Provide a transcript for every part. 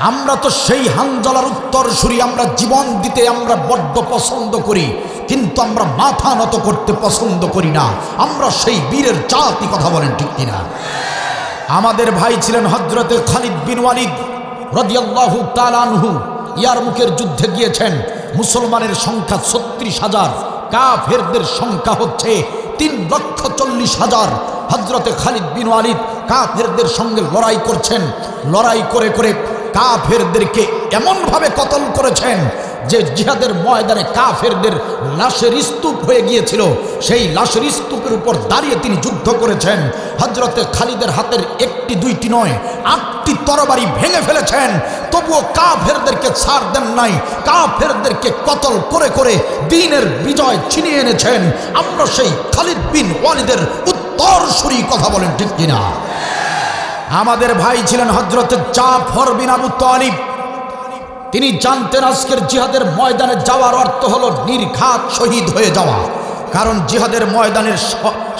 আমরা তো সেই হানজালার উত্তরসূরি, আমরা জীবন দিতে আমরা বড্ড পছন্দ করি, কিন্তু আমরা মাথা নত করতে পছন্দ করি না। আমরা সেই বীরের জাতি, কথা বলেন ঠিক কিনা? আমাদের ভাই ছিলেন হযরতে খালিদ বিন ওয়ালিদ রাদিয়াল্লাহু তাআলা আনহু। ইয়ারমুকের যুদ্ধে গিয়েছেন। মুসলমানের সংখ্যা ৩৬,০০০, কাফেরদের সংখ্যা হচ্ছে ৩,৪০,০০০। হযরতে খালিদ বিন ওয়ালিদ কাফেরদের সঙ্গে লড়াই করছেন। লড়াই করে করে কাফেরদেরকে এমনভাবে কতল করেছেন যে জিহাদের ময়দানে কাফেরদের লাশের স্তূপ হয়ে গিয়েছিল। সেই লাশের স্তূপের উপর দাঁড়িয়ে তিনি যুদ্ধ করেছেন। হযরতে খালিদের হাতের একটি দুইটি নয়, ৮টি তরবারি ভেঙে ফেলেছেন, তবুও কাফেরদেরকে ছাড় দেন নাই। কাফেরদেরকে কতল করে করে দ্বীনের বিজয় ছিনিয়ে এনেছেন। আমরা সেই খালিদ বিন ওয়ালিদের উত্তরসূরি, কথা বলেন ঠিক কিনা? আমাদের ভাই ছিলেন হযরতে জাফর বিন আবু তালিব। তিনি জানতেন আজকের জিহাদের ময়দানে যাওয়ার অর্থ হলো নির্ঘাত শহীদ হয়ে যাওয়া। কারণ জিহাদের ময়দানের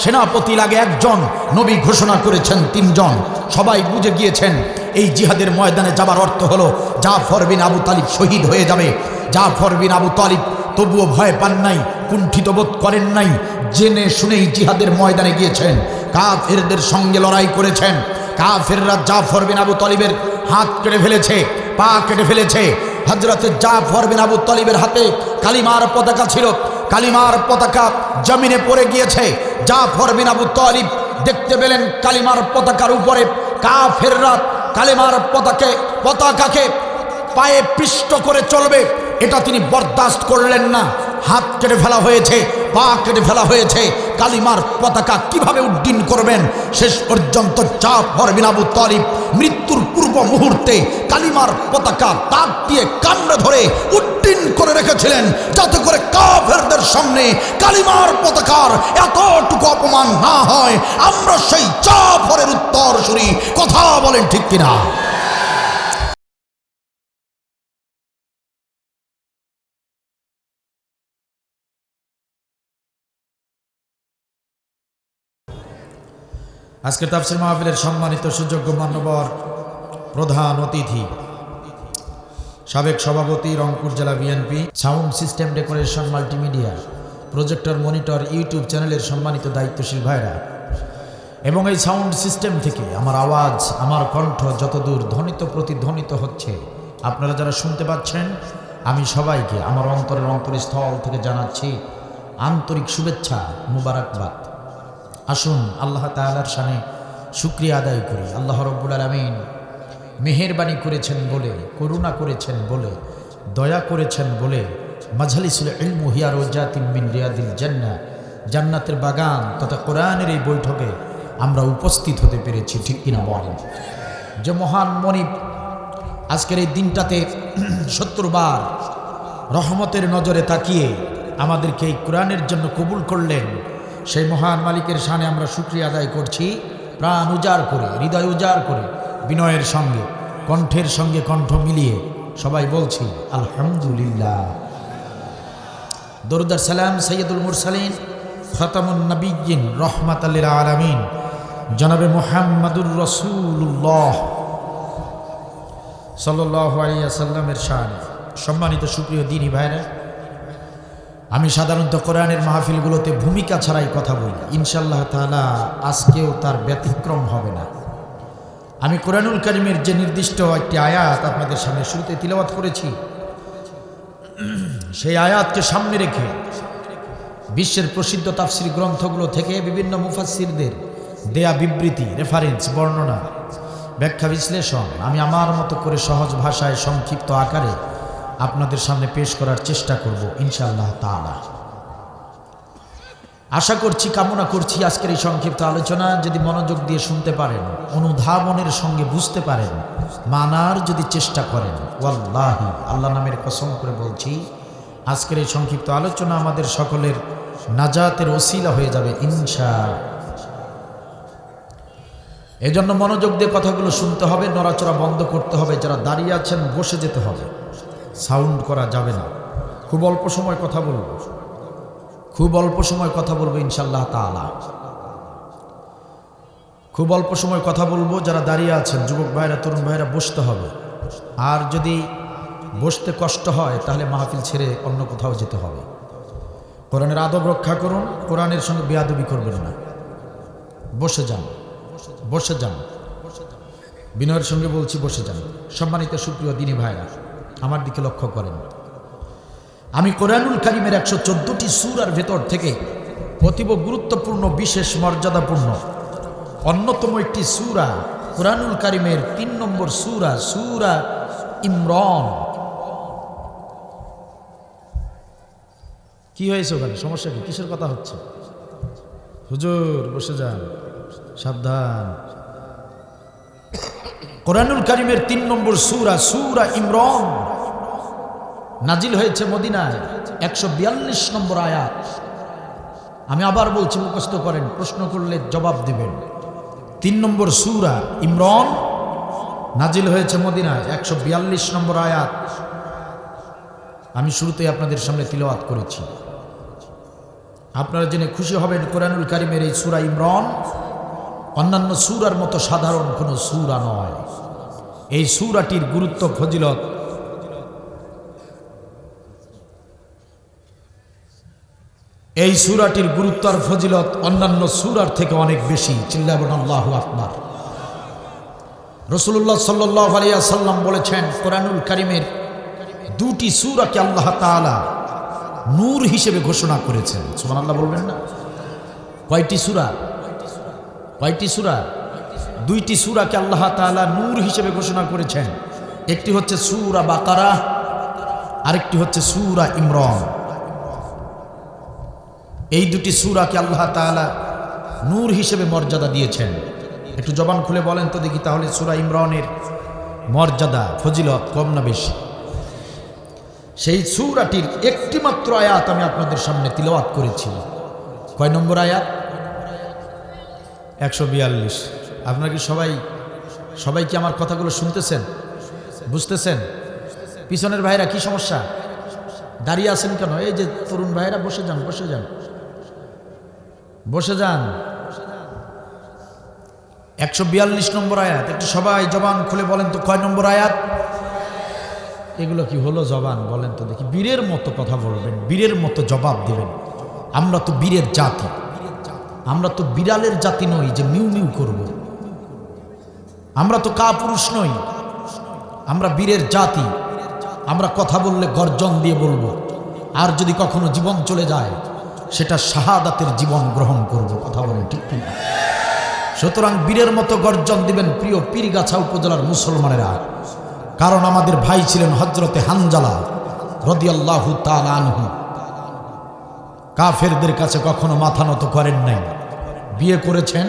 সেনাপতি লাগে একজন, নবী ঘোষণা করেছেন ৩ জন। সবাই বুঝে গিয়েছেন এই জিহাদের ময়দানে যাবার অর্থ হলো জাফর বিন আবু তালিব শহীদ হয়ে যাবে। জাফর বিন আবু তালিব তবুও ভয় পান নাই, কুণ্ঠিত বোধ করেন নাই, জেনে শুনেই জিহাদের ময়দানে গিয়েছেন। কাফেরদের সঙ্গে লড়াই করেছেন। কাফেররা জাফর বিন আবু তালিবের হাত কেটে ফেলেছে, পা কেটে ফেলেছে। হযরতে জাফর বিন আবু তালিবের হাতে কালিমার পতাকা ছিল, কালিমার পতাকা জমিনে পড়ে গিয়েছে। জাফর বিন আবু তালিব দেখতে পেলেন কালিমার পতাকার উপরে কাফেররা কালিমার পতাকাকে পায়ে পিষ্ট করে চলবে, এটা তিনি বরদাস্ত করলেন না। হাত কেটে ফেলা হয়েছে, পা কেটে ফেলা হয়েছে, কালিমার পতাকা কিভাবে উড্ডীন করবেন? শেষ পর্যন্ত জাফর বিন আবু তালিব মৃত্যুর পূর্ব মুহূর্তে কালিমার পতাকা দাঁত দিয়ে কামড়ে ধরে উড্ডীন করে রেখেছিলেন, যাতে করে কাফেরদের সামনে কালিমার পতাকার এতটুকু অপমান না হয়। আমরা সেই জাফরের উত্তরসূরি, কথা বলেন ঠিক কিনা? আজকের তাফসীর মাহফিলের সম্মানিত সুযোগ্য মান্যবর প্রধান অতিথি, সাবেক সভাপতি রংপুর জেলা BNP, sound system decoration multimedia, projector monitor YouTube চ্যানেলের সম্মানিত দায়িত্বশীল ভাইরা, এবং এই সাউন্ড সিস্টেম থেকে আমার আওয়াজ, আমার কণ্ঠ যতদূর ধ্বনিত প্রতিধ্বনিত হচ্ছে, আপনারা যারা শুনতে পাচ্ছেন, আমি সবাইকে আমার অন্তরের অন্তরস্থল থেকে জানাচ্ছি আন্তরিক শুভেচ্ছা, মুবারকবাদ। আসুন আল্লাহ তাআলার শানে শুকরিয়া আদায় করি। আল্লাহ রাব্বুল আলামিন মেহেরবানি করেছেন বলে, করুণা করেছেন বলে, দয়া করেছেন বলে মাজলিসুল ইলম হিয়া রওজাতুম মিন রিয়াদিল জান্নাহ, জান্নাতের বাগান তথা কোরআনের এই বৈঠকে আমরা উপস্থিত হতে পেরেছি, ঠিক কিনা বলেন? যে মহান মনিব আজকের এই দিনটাতে ৭০ বার রহমতের নজরে তাকিয়ে আমাদেরকে এই কোরআনের জন্য কবুল করলেন, সেই মহান মালিকের শানে আমরা শুকরিয়া আদায় করছি। প্রাণ উজাড় করে, হৃদয় উজাড় করে, বিনয়ের সঙ্গে, কণ্ঠের সঙ্গে কণ্ঠ মিলিয়ে সবাই বলছি আলহামদুলিল্লাহ। দরুদ আর সালাম সৈয়দুল মুরসালিন খাতামুন নবিয়্যিন রাহমাতাল লিল আলামিন জনাবে মুহাম্মাদুর রাসূলুল্লাহ সাল্লাল্লাহু আলাইহি ওয়াসাল্লামের শানে। সম্মানিত সুপ্রিয় দ্বীনী ভাইরা, আমি সাধারণত কোরআনের মাহফিলগুলোতে ভূমিকা ছাড়াই কথা বলি। ইনশাআল্লাহ তাআলা আজকেও তার ব্যতিক্রম হবে না। আমি কোরআনুল কারীমের যে নির্দিষ্ট একটি আয়াত আপনাদের সামনে শুরুতে তিলাওয়াত করেছি, সেই আয়াতকে সামনে রেখে বিশ্বের প্রসিদ্ধ তাফসীর গ্রন্থগুলো থেকে বিভিন্ন মুফাসসিরদের দেয়া বিবৃতি, রেফারেন্স, বর্ণনা, ব্যাখ্যা, বিশ্লেষণ আমি আমার মতো করে সহজ ভাষায় সংক্ষিপ্ত আকারে আপনাদের সামনে পেশ করার চেষ্টা করব ইনশাআল্লাহ তাআলা। আশা করছি, কামনা করছি আজকের এই সংক্ষিপ্ত আলোচনা যদি মনোযোগ দিয়ে শুনতে পারেন, অনুধাবনের সঙ্গে বুঝতে পারেন, মানার যদি চেষ্টা করেন, ওয়াল্লাহি আল্লাহ নামের কসম করে বলছি, আজকের এই সংক্ষিপ্ত আলোচনা আমাদের সকলের নাজাতের ওসিলা হয়ে যাবে ইনশাআল্লাহ। এজন্য মনোযোগ দিয়ে কথাগুলো শুনতে হবে, নড়াচড়া বন্ধ করতে হবে, যারা দাঁড়িয়ে আছেন বসে যেতে হবে, সাউন্ড করা যাবে না। খুব অল্প সময় কথা বলবো, খুব অল্প সময় কথা বলবো ইনশাআল্লাহ তাআলা, খুব অল্প সময় কথা বলবো। যারা দাঁড়িয়ে আছেন, যুবক ভাইরা, তরুণ ভাইরা, বসতে হবে, আর যদি বসতে কষ্ট হয় তাহলে মাহফিল ছেড়ে অন্য কোথাও যেতে হবে। কোরআনের আদব রক্ষা করুন, কোরআনের সঙ্গে বেয়াদবি করবেন না। বসে যান, বসে যান, বিনয়ের সঙ্গে বলছি বসে যান। সম্মানিত সুপ্রিয় দিনী ভাইরা, আমার দিকে লক্ষ্য করেন। আমি কোরআনুল কারীমের 114টি সূরার ভেতর থেকে অতীব গুরুত্বপূর্ণ, বিশেষ মর্যাদাপূর্ণ অন্যতম একটি সূরা, কোরআনুল কারীমের 3 নম্বর সূরা, সূরা ইমরান। কি হয়েছে ওখানে? সমস্যা কি? কিসের কথা হচ্ছে? হুজুর বসে যান, সাবধান। কোরআনুল কারীমের 3 নম্বর সূরা, সূরা ইমরান নাজিল হয়েছে মদিনায়। 142 নম্বর আয়াত। আমি আবার বলছি, মুখস্থ করেন, প্রশ্ন করলে জবাব দিবেন। 3 নম্বর সূরা ইমরান নাজিল হয়েছে মদিনায়, 142 নম্বর আয়াত। আমি শুরুতেই আপনাদের সামনে তিলাওয়াত করেছি। আপনারা জেনে খুশি হবেন, কোরআনুল কারীমের এই সূরা ইমরান অন্যান্য সূরার মতো সাধারণ কোনো সূরা নয়। এই সূরাটির গুরুত্ব, ফজিলত এই সূরাটির গুরুত্ব আর ফজিলত অন্যান্য সূরার থেকে অনেক বেশি। চিল্লাবেন আল্লাহু আকবার। রাসূলুল্লাহ সাল্লাল্লাহু আলাইহি ওয়াসাল্লাম বলেছেন, কোরআনুল কারীমের 2টি সূরাকে আল্লাহ তাআলা নূর হিসেবে ঘোষণা করেছেন। সুবহানাল্লাহ বলবেন না? কয়টি সূরা? কয়টি সূরা? 2টি সূরাকে আল্লাহ তাআলা নূর হিসেবে ঘোষণা করেছেন। একটি হচ্ছে সূরা বাকারা, আরেকটি হচ্ছে সূরা ইমরান। এই 2টি সূরাকে আল্লাহ তাআলা নূর হিসেবে মর্যাদা দিয়েছেন। একটু জবান খুলে বলেন তো দেখি, তাহলে সূরা ইমরানের মর্যাদা, ফজিলত কম না বেশি? সেই সূরাটির একটি মাত্র আয়াত আমি আপনাদের সামনে তিলাওয়াত করেছি। কয় নম্বর আয়াত? 142। আপনারা কি সবাই কি আমার কথাগুলো শুনতেছেন, বুঝতেছেন? পিছনের ভাইরা কি সমস্যা? দাঁড়িয়ে আছেন কেন? এই যে তরুণ ভাইরা, বসে যান, বসে যান, বসে যান। 142 নম্বর আয়াত। একটু সবাই জবান খুলে বলেন তো, কয় নম্বর আয়াত? এগুলো কি হলো জবান? বলেন তো দেখি। বীরের মতো কথা বলবেন, বীরের মতো জবাব দিবেন। আমরা তো বীরের জাতি, আমরা তো বিড়ালের জাতি নই যে মিউ মিউ করব। আমরা তো কাপুরুষ নই, আমরা বীরের জাতি। আমরা কথা বললে গর্জন দিয়ে বলবো, আর যদি কখনো জীবন চলে যায় সেটা শাহাদাতের জীবন গ্রহণ করব। কথা বলেন ঠিক কি? সুতরাং বীরের মতো গর্জন দিবেন প্রিয় পীরগাছা উপজেলার মুসলমানেরা। কারণ আমাদের ভাই ছিলেন হযরতে হানজালা রাদিয়াল্লাহু তাআলা আনহু। কাফেরদের কাছে কখনো মাথা নত করেন নাই। বিয়ে করেছেন,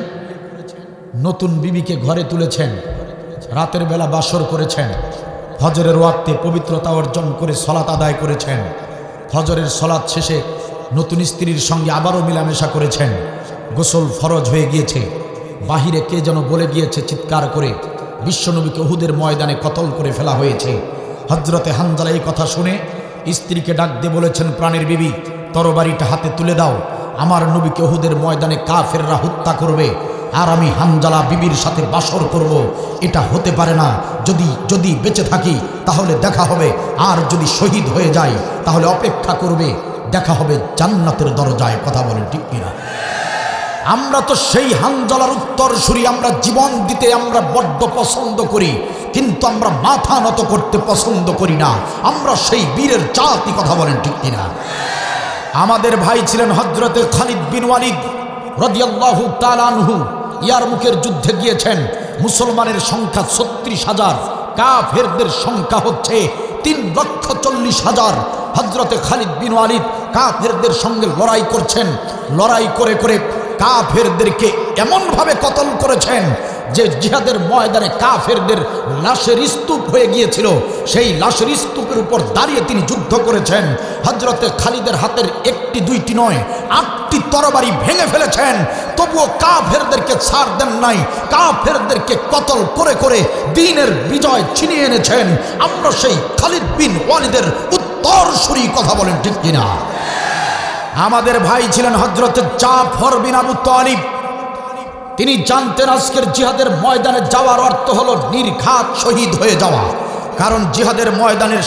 নতুন বিবিকে ঘরে তুলেছেন, রাতের বেলা বাসর করেছেন, ফজরের ওয়াক্তে পবিত্রতা অর্জন করে সালাত আদায় করেছেন, ফজরের সালাত শেষে নতুন স্ত্রীর সঙ্গে আবারও মিলামেশা করেছেন। গোসল ফরজ হয়ে গিয়েছে, বাহিরে কে যেন বলে গিয়েছে চিৎকার করে, বিশ্বনবীকে উহুদের ময়দানে কতল করে ফেলা হয়েছে। হযরতে হানজালা এই কথা শুনে স্ত্রীকে ডাক দিয়ে বলেছেন, প্রাণের বিবি, তরবারিটা হাতে তুলে দাও, আমার নবীকে উহুদের ময়দানে কাফেররা হত্যা করবে, আর আমি হানজালা বিবির সাথে বাসর করব। এটা হতে পারে না। যদি বেঁচে থাকি তাহলে দেখা হবে, আর যদি শহীদ হয়ে যাই তাহলে অপেক্ষা করবে, দেখা হবে জান্নাতের দরজায়। কথা বলেন ঠিক কিনা? আমরা তো সেই হানজালার উত্তরসূরি। আমরা জীবন দিতে আমরা বড্ড পছন্দ করি, কিন্তু আমরা মাথা নত করতে পছন্দ করি না। আমরা সেই বীরের জাতি। কথা বলেন ঠিক কিনা? আমাদের ভাই ছিলেন হযরতে খালিদ বিন ওয়ালিদ রাদিয়াল্লাহু তাআলা আনহু। ইয়ারমুকের যুদ্ধে গিয়েছেন। মুসলমানের সংখ্যা 36,000, কাফেরদের সংখ্যা হচ্ছে 3,40,000। হযরতে খালিদ বিন ওয়ালিদ কাফেরদের সঙ্গে লড়াই করছেন। লড়াই করে করে কাফেরদেরকে এমনভাবে কতল করেছেন যে জিহাদের ময়দানে কাফেরদের লাশের স্তূপ হয়ে গিয়েছিল। সেই লাশের স্তূপের উপর দাঁড়িয়ে তিনি যুদ্ধ করেছেন। হযরতে খালিদের হাতের 1টি 2টি নয়, 8টি তরবারি ভেঙে ফেলেছেন। তবুও কাফেরদেরকে ছাড় দেন নাই। কাফেরদেরকে কতল করে করে দ্বীনের বিজয় ছিনিয়ে এনেছেন। আমরা সেই খালিদ বিন ওয়ালিদের উত্তরসূরি। কথা বলেন ঠিক কিনা? আমাদের ভাই ছিলেন হযরতে জাফর বিন আবু তালিব। তিনি জানতেন আজকের জিহাদের ময়দানে যাওয়ার অর্থ হলো নির্ঘাত শহীদ হয়ে যাওয়া। কারণ জিহাদের ময়দানের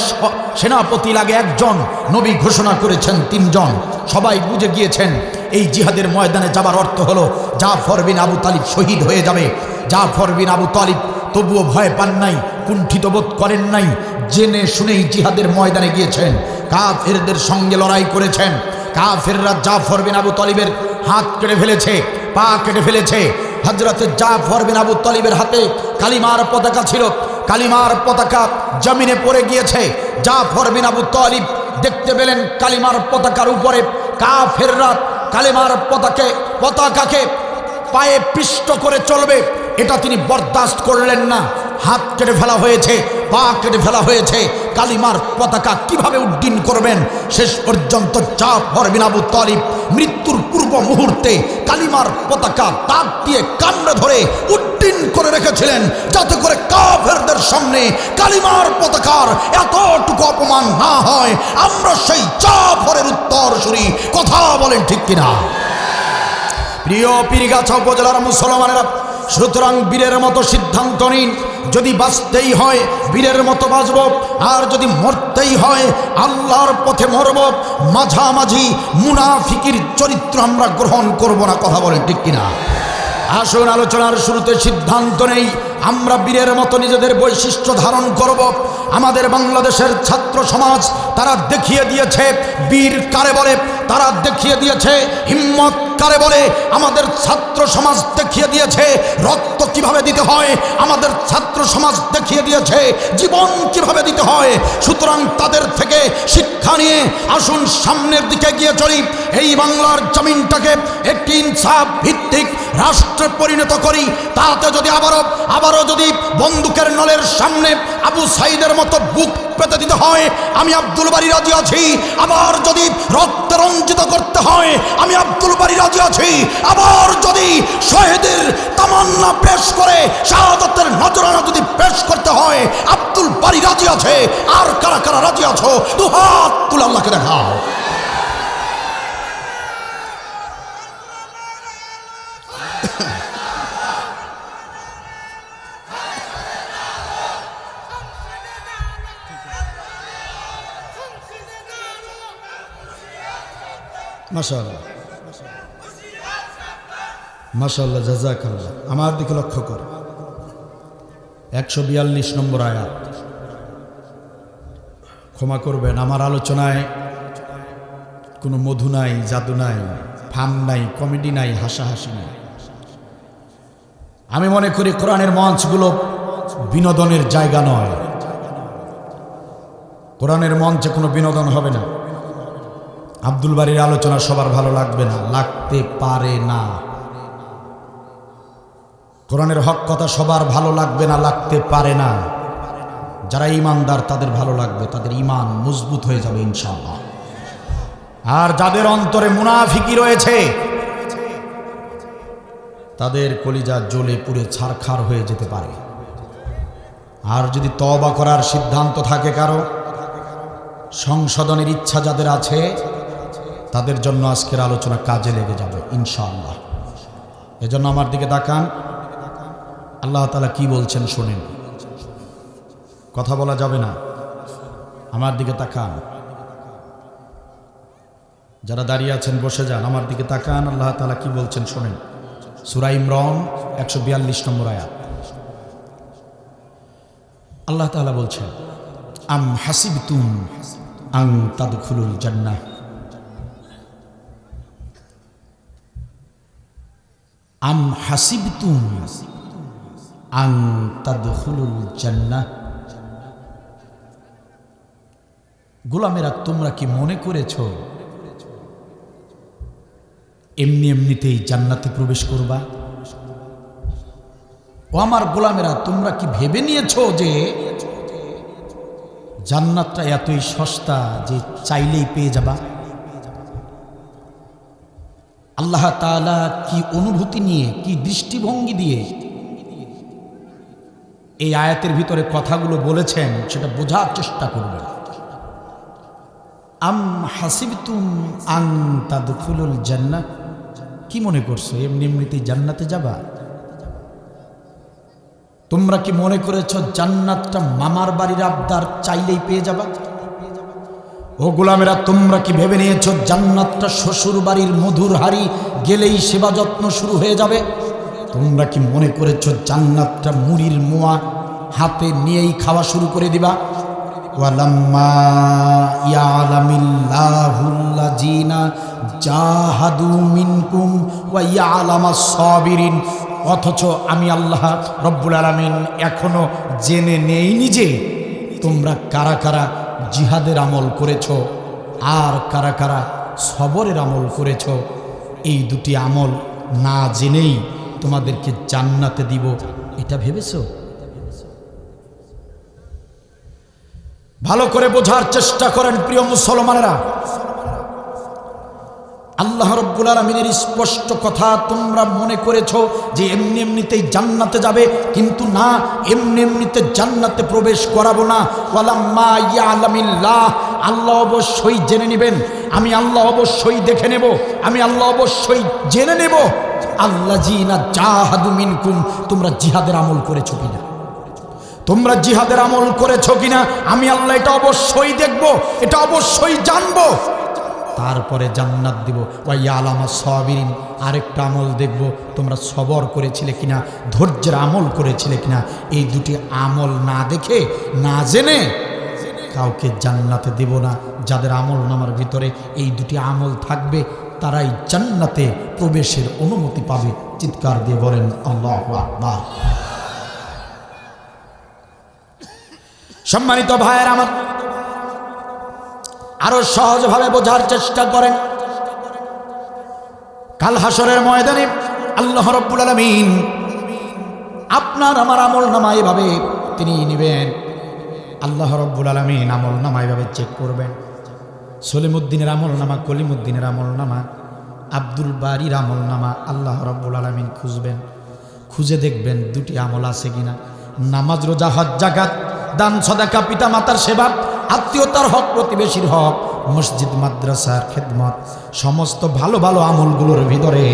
সেনাপতি লাগে একজন, নবী ঘোষণা করেছেন 3 জন। সবাই বুঝে গিয়েছেন এই জিহাদের ময়দানে যাবার অর্থ হলো জাফর বিন আবু তালিব শহীদ হয়ে যাবে। জাফর বিন আবু তালিব তবুও ভয় পান নাই, কুণ্ঠিত বোধ করেন নাই, জেনে শুনেই জিহাদের ময়দানে গিয়েছেন, কাফেরদের সঙ্গে লড়াই করেছেন। কাফেররা জাফর বিন আবু তালিবের হাত কেটে ফেলেছে, পা কেটে ফেলেছে। হযরতে জাফর বিন আবু তালিবের হাতে কালিমার পতাকা ছিল, কালিমার পতাকা জমিনে পড়ে গিয়েছে। জাফর বিন আবু তালিব দেখতে পেলেন কালিমার পতাকার উপরে কাফেররা কালিমার পতাকাকে পায়ে পিষ্ট করে চলবে, এটা তিনি বরদাস্ত করলেন না। হাত কেটে ফেলা হয়েছে, পা কেটে ফেলা হয়েছে, কালিমার পতাকা কিভাবে উড্ডীন করবেন? শেষ পর্যন্ত জাফর বিন আবু তালিব মৃত্যুর পূর্ব মুহূর্তে কালিমার পতাকা দাঁত দিয়ে কামড়ে ধরে উড্ডীন করে রেখেছিলেন, যাতে করে কাফেরদের সামনে কালিমার পতাকার এতটুকু অপমান না হয়। আমরা সেই জাফরের উত্তরসূরি, কথা বলেন ঠিক কিনা? প্রিয় পীরগাছা উপজেলার মুসলমানেরা, সুতরাং বীরের মতো সিদ্ধান্ত নিন। যদি বাঁচতেই হয় বীরের মতো বাঁচব, আর যদি মরতেই হয় আল্লাহর পথে মরব। মাঝামাঝি মুনাফিকির চরিত্র আমরা গ্রহণ করব না, কথা বলেন ঠিক কিনা? আসুন আলোচনার শুরুতে সিদ্ধান্ত নেই, আমরা বীরের মতো নিজেদের বৈশিষ্ট্য ধারণ করব। আমাদের বাংলাদেশের ছাত্র সমাজ তারা দেখিয়ে দিয়েছে বীর কারে বলে, তারা দেখিয়ে দিয়েছে হিম্মত কারে বলে। আমাদের ছাত্র সমাজ দেখিয়ে দিয়েছে রক্ত কিভাবে দিতে হয়, আমাদের ছাত্র সমাজ দেখিয়ে দিয়েছে জীবন কিভাবে দিতে হয়। সুতরাং তাদের থেকে শিক্ষা নিয়ে আসুন সামনের দিকে গিয়ে চলি। এই বাংলার জমিনটাকে একটি ইনসাফ ভিত্তিক রাষ্ট্রে পরিণত করি। তাতে যদি আবারও যদি বন্দুকের নলের সামনে আবু সাইদের মতো বুক পেতে দিতে হয়, আমি আব্দুল বারী রাজি আছি। আবার যদি রক্তে রঞ্জিত করতে হয়, আমি আব্দুল বারী রাজি আছি। আবার যদি শহীদের তামান্না পেশ করে শাহাদাতের নজরানা যদি পেশ করতে হয়, আব্দুল বারী রাজি আছে। আর কারা কারা রাজি আছো? দুহাত তুলে আল্লাহকে দেখাও। মাশাআল্লাহ, মাশাআল্লাহ, জাযাকাল্লাহ। আমার দিকে লক্ষ্য কর, 142 নম্বর আয়াত। ক্ষমা করবেন, আমার আলোচনায় কোনো মধু নাই, জাদু নাই, ফান নাই, কমেডি নাই, হাসাহাসি নাই। আমি মনে করি কোরআনের মঞ্চগুলো বিনোদনের জায়গা নয়। কোরআনের মঞ্চে কোনো বিনোদন হবে না। আব্দুল বারীর আলোচনা সবার ভালো লাগবে না, লাগতে পারে না। কোরআনের হক কথা সবার ভালো লাগবে না, লাগতে পারে না। যারা ঈমানদার তাদের ভালো লাগবে, তাদের ঈমান মজবুত হয়ে যাবে ইনশাআল্লাহ। আর যাদের অন্তরে মুনাফিকি রয়েছে তাদের কলিজা জ্বলে পুড়ে ছারখার হয়ে যেতে পারে। আর যদি তওবা করার সিদ্ধান্ত থাকে কারো, সংশোধনের ইচ্ছা যাদের আছে, তাদের জন্য আজকের আলোচনা কাজে লেগে যাবে ইনশাআল্লাহ। এজন্য আমার দিকে তাকান, আল্লাহ তাআলা কি বলছেন শোনেন। কথা বলা যাবে না, আমার দিকে তাকান। যারা দাঁড়িয়ে আছেন বসে যান, আমার দিকে তাকান। আল্লাহ তাআলা কি বলছেন শোনেন। সূরা ইমরান 142 নম্বর আয়াত। আল্লাহ তাআলা বলছেন, আম হাসিবতুম আন তাদখুলুল জান্নাহ, আম হাসিবতুম আন তাদখুলুল জান্নাহ। গোলামেরা, তোমরা কি মনে করেছ এমনি এমনিতেই জান্নাতে প্রবেশ করবা? ও আমার গোলামেরা, তোমরা কি ভেবে নিয়েছ যে জান্নাতটা এতই সস্তা যে চাইলেই পেয়ে যাবা? আল্লাহ তাআলা কি অনুভূতি নিয়ে, কি দৃষ্টিভঙ্গি দিয়ে এই আয়াতের ভিতরে কথাগুলো বলেছেন সেটা বোঝার চেষ্টা করবেন। আম হাসিবতুম আন তাদখুলুল জান্নাহ, কি মনে করছো এমনি এমনিতেই জান্নাতে যাবা? তোমরা কি মনে করেছো জান্নাতটা মামার বাড়ির আবদার চাইলেই পেয়ে যাবা? ও গোলামেরা, তোমরা কি ভেবে নিয়েছো জান্নাতটা শ্বশুর বাড়ির মধুর হাড়ি গেলেই সেবা যত্ন শুরু হয়ে যাবে? তোমরা কি মনে করেছো জান্নাতটা মুড়ির মোয়া হাতে নিয়েই খাওয়া শুরু করে দিবা? ওয়ালাম্মা ইয়ালামিল্লাহুল্লাযীনা জাহাদু মিনকুম ওয়া ইয়ালামাস সাবিরিন। অথচ আমি আল্লাহ রব্বুল আলামিন এখনো জেনে নেইনি যে তোমরা কারা কারা জিহাদের আমল করেছো আর কারা কারা সবরের আমল করেছো। এই দুটি আমল না জেনেই তোমাদেরকে জান্নাতে দিব, এটা ভেবেছো? ভালো করে বোঝার চেষ্টা করেন প্রিয় মুসলমানেরা। আল্লাহ রাব্বুল আলামিনের স্পষ্ট কথা, তোমরা মনে করেছো যে এমনি এমনিতেই জান্নাতে যাবে, কিন্তু না, এমনি এমনিতে জান্নাতে প্রবেশ করাবো না। ওয়ালাম্মা ইয়ালামিল্লাহ, আল্লাহ অবশ্যই জেনে নেবেন, আমি আল্লাহ অবশ্যই দেখে নেব, আমি আল্লাহ অবশ্যই জেনে নেব আল্লাযীনা জাহাদু মিনকুম, তোমরা জিহাদের আমল করেছো কিনা, তোমরা জিহাদের আমল করেছো কিনা আমি আল্লাহ এটা অবশ্যই দেখব, এটা অবশ্যই জানবো, তারপরে জান্নাত দিব। ওয়া ইয়ালামাস সাবিরিন, আরেকটা আমল দেখব তোমরা সবর করেছিলে কিনা, ধৈর্যের আমল করেছিলে কিনা। এই দুটি আমল না দেখে না জেনে কাউকে জান্নাতে দেব না। যাদের আমল নামার ভিতরে এই দুটি আমল থাকবে তারাই জান্নাতে প্রবেশের অনুমতি পাবে। চিৎকার দিয়ে বলেন আল্লাহু আকবার। সম্মানিত ভাইয়ের আমার, আরো সহজভাবে বোঝার চেষ্টা করেন। কাল হাসরের ময়দানে আল্লাহ রাব্বুল আলামিন আপনার আমার আমল নামা এভাবে তিনি নেবেন। আল্লাহ রাব্বুল আলামিন আমল নামা এভাবে চেক করবেন। সলিমুদ্দিনের আমল নামা, কলিমুদ্দিনের আমল নামা, আব্দুল বারির আমল নামা আল্লাহ রাব্বুল আলামিন খুঁজবেন। খুঁজে দেখবেন দুটি আমল আছে কিনা। নামাজ, রোজা, হজ, যাকাত, দান, সাদাকা, পিতা মাতার সেবা, আত্মীয়তার হক, প্রতিবেশীর হক, মসজিদ মাদ্রাসার খেদমত, সমস্ত ভালো ভালো আমলগুলোর ভিতরে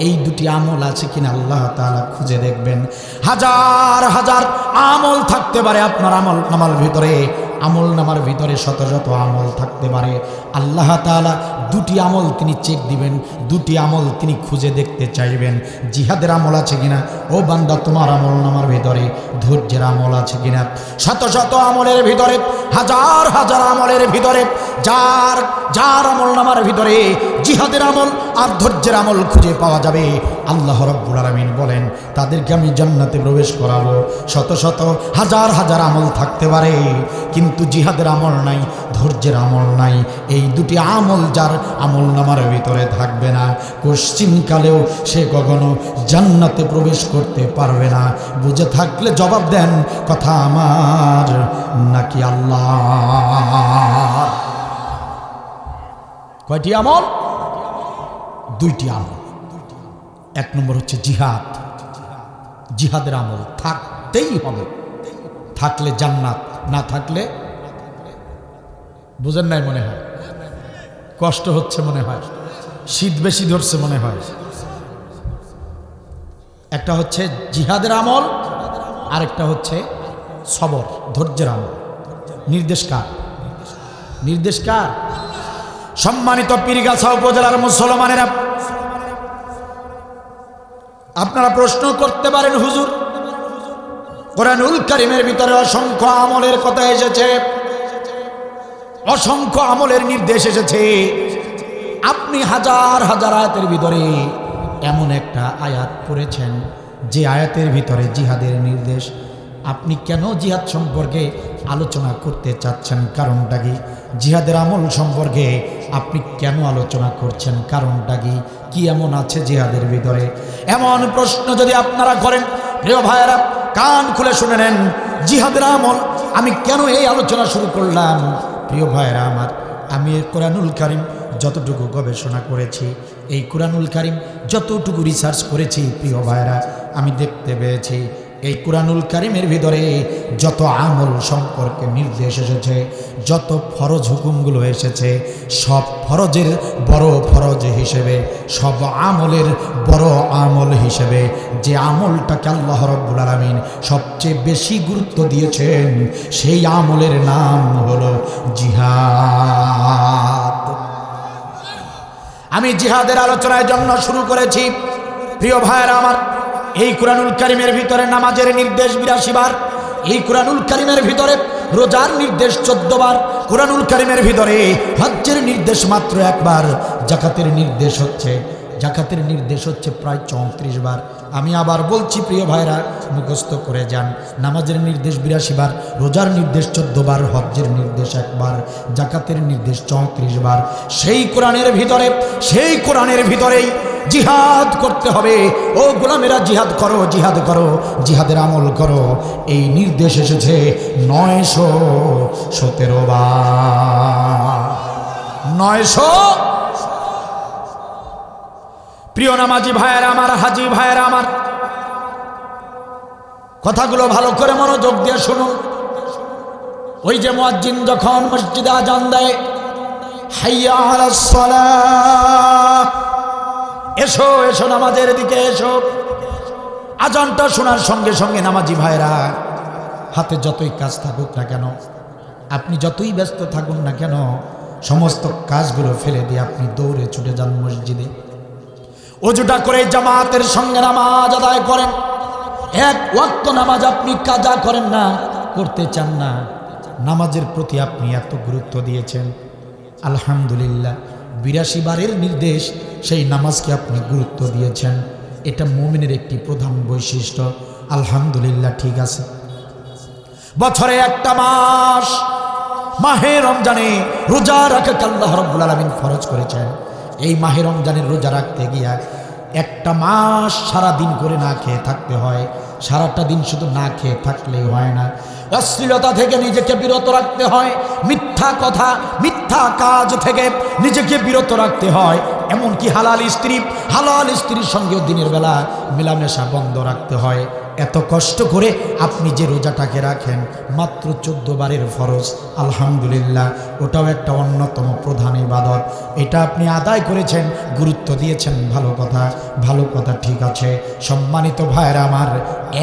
এই দুটি আমল আছে কিনা আল্লাহ তাআলা খুঁজে দেখবেন। হাজার হাজার আমল থাকতে পারে আপনার আমল নামার ভিতরে, আমল নামার ভিতরে শত শত আমল থাকতে পারে। আল্লাহ তাআলা দুটি আমল তিনি চেক দিবেন, দুটি আমল তিনি খুঁজে দেখতে চাইবেন। জিহাদের আমল আছে কিনা, ও বান্দা তোমার আমল নামার ভিতরে ধৈর্যের আমল আছে কিনা। শত শত আমলের ভিতরে, হাজার হাজার আমলের ভিতরে যার যার আমল নামার ভিতরে জিহাদের আমল আর ধৈর্যের আমল খুঁজে পাওয়া যাবে, আল্লাহ রাব্বুল আলামিন বলেন তাদেরকে আমি জান্নাতে প্রবেশ করাবো। শত শত হাজার হাজার আমল থাকতে পারে কিন্তু জিহাদের আমল নাই, ধৈর্যের আমল নাই। এই দুটি আমল যার আমল নামার ভিতরে থাকবে না, পশ্চিমকালেও সে কখনো জান্নাতে প্রবেশ করতে পারবে না। বুঝে থাকলে জবাব দেন, কথা আমার নাকি আল্লাহ? কয়টি আমল? দুইটি আমল। এক নম্বর হচ্ছে জিহাদ। জিহাদের আমল থাকতেই হবে, থাকলে জান্নাত, না থাকলে বুঝেন নাই মনে হয়, কষ্ট হচ্ছে মনে হয়, শীত বেশি ধরছে মনে হয়। একটা হচ্ছে জিহাদের আমল, আরেকটা হচ্ছে সবর, ধৈর্যের আমল। নির্দেশ কার? নির্দেশ কার? সম্মানিত পীরগাছা উপজেলার মুসলমানেরা, আপনারা প্রশ্ন করতে পারেন, হুজুর কোরআনুল কারীমের ভিতরে অসংখ্য আমলের কথা এসেছে, অসংখ্য আমলের নির্দেশ এসেছে, আপনি হাজার হাজার আয়াতের ভিতরে এমন একটা আয়াত পড়েছেন যে আয়াতের ভিতরে জিহাদের নির্দেশ, আপনি কেন জিহাদ সম্পর্কে আলোচনা করতে চাচ্ছেন? কারণটা কি? জিহাদের আমল সম্পর্কে আপনি কেন আলোচনা করছেন? কারণটা কি? কি এমন আছে জিহাদের ভিতরে? এমন প্রশ্ন যদি আপনারা করেন, প্রিয় ভাইয়েরা কান খুলে শুনে নেন, জিহাদের আমল আমি কেন এই আলোচনা শুরু করলাম? প্রিয় ভাইয়েরা আমার, আমি কোরআনুল কারীম যতটুকু গবেষণা করেছি, এই কোরআনুল কারীম যতটুকু রিসার্চ করেছি, প্রিয় ভাইয়েরা আমি দেখতে পেয়েছি এই কুরআনুল কারীমের ভিতরে যত আমল সম্পর্কে নির্দেশ এসেছে, যত ফরজ হুকুমগুলো এসেছে, সব ফরজের বড় ফরজ হিসেবে, সব আমলের বড় আমল হিসেবে যে আমলটাকে আল্লাহ রাব্বুল আলামিন সবচেয়ে বেশি গুরুত্ব দিয়েছেন, সেই আমলের নাম হলো জিহাদ। আমি জিহাদের আলোচনার জন্য শুরু করেছি। প্রিয় ভাইয়েরা আমার, এই কুরআনুল কারীমের ভিতরে নামাজের নির্দেশ 82 বার, এই কুরআনুল কারীমের ভিতরে রোজার নির্দেশ 14 বার, কুরআনুল কারীমের ভিতরে হজ্জের নির্দেশ মাত্র 1 বার, যাকাতের নির্দেশ হচ্ছে প্রায় 34 বার। আমি আবার বলছি প্রিয় ভাইরা, মুখস্থ করে যান। নামাজের নির্দেশ 82 বার, রোজার নির্দেশ 14 বার, হজ্জের নির্দেশ 1 বার, যাকাতের নির্দেশ 34 বার। সেই কোরআনের ভিতরেই জিহাদ করতে হবে। ও গোলামেরা, জিহাদ করো, জিহাদ করো, জিহাদের আমল করো। এই নির্দেশ এসেছে 917 বার। 900। প্রিয় নামাজি ভাইয়েরা আমার, হাজি ভাইয়েরা আমার, কথাগুলো ভালো করে মনোযোগ দিয়ে শুনুন। ওই যে মুয়াজ্জিন যখন মসজিদে আজান দেয়, হাইয়া আলাস সালাহ, এসো এসো নামাজের দিকে এসো, আজানটা শোনার সঙ্গে সঙ্গে নামাজি ভাইরা হাতে যতই কাজ থাকুক না কেন, আপনি যতই ব্যস্ত থাকুন না কেন, সমস্ত কাজগুলো ফেলে দিয়ে আপনি দৌড়ে ছুটে যান মসজিদে। ওযুটা করে জামাতের সঙ্গে নামাজ আদায় করেন। এক ওয়াক্ত নামাজ আপনি কাজা করেন না, করতে চান না, নামাজের প্রতি আপনি এত গুরুত্ব দিয়েছেন, আলহামদুলিল্লাহ। 82 বারের নির্দেশ, সেই নামাজকে আপনি গুরুত্ব দিয়েছেন। এটা মুমিনের একটি প্রধান বৈশিষ্ট্য। আলহামদুলিল্লাহ, ঠিক আছে। বছরে একটা মাস, মাহে রমজানে রোজা রাখাকে আল্লাহ রাব্বুল আলামিন ফরজ করেছেন। এই মাহে রমজানের রোজা রাখতে গিয়া একটা মাস সারা দিন করে না খেয়ে থাকতে হয়। সারাটা দিন শুধু না খেয়ে থাকলেই হয় না, অশ্লীলতা থেকে নিজেকে বিরত রাখতে হয়, মিথ্যা কথা, মিথ্যা কাজ থেকে নিজেকে বিরত রাখতে হয়। এমনকি হালাল স্ত্রীর সঙ্গেও দিনের বেলা মেলামেশা বন্ধ রাখতে হয়। এত কষ্ট করে আপনি যে রোজাটাকে রাখেন, মাত্র 14 বারের ফরজ, আলহামদুলিল্লাহ, ওটাও একটা অন্যতম প্রধান ইবাদত। এটা আপনি আদায় করেছেন, গুরুত্ব দিয়েছেন, ভালো কথা, ঠিক আছে। সম্মানিত ভাইয়েরা আমার,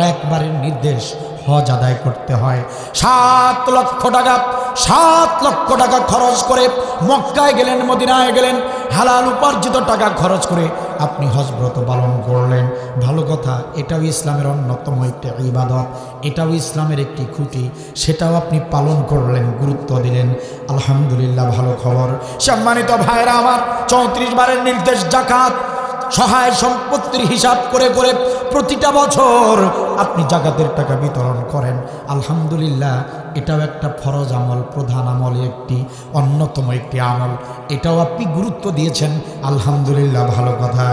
একবারের নির্দেশ হজ আদায় করতে হয়। 7 লক্ষ টাকা খরচ করে মক্কায় গেলেন, মদিনায় গেলেন, হালাল উপার্জিত টাকা খরচ করে আপনি হজ ব্রত পালন করলেন। ভালো কথা, এটাও ইসলামের অন্যতম একটি ইবাদত, এটাও ইসলামের একটি খুঁটি, সেটাও আপনি পালন করলেন, গুরুত্ব দিলেন, আলহামদুলিল্লাহ, ভালো খবর। সম্মানিত ভাইরা আমার, 34 বারের নির্দেশ জাকাত, সহায় সম্পত্তির হিসাব করে করে প্রতিটা বছর আপনি জাকাতের টাকা বিতরণ করেন, আলহামদুলিল্লাহ। এটাও একটা ফরজ আমল, প্রধান আমলে একটি অন্যতম একটি আমল, এটাও আপনি গুরুত্ব দিয়েছেন, আলহামদুলিল্লাহ, ভালো কথা।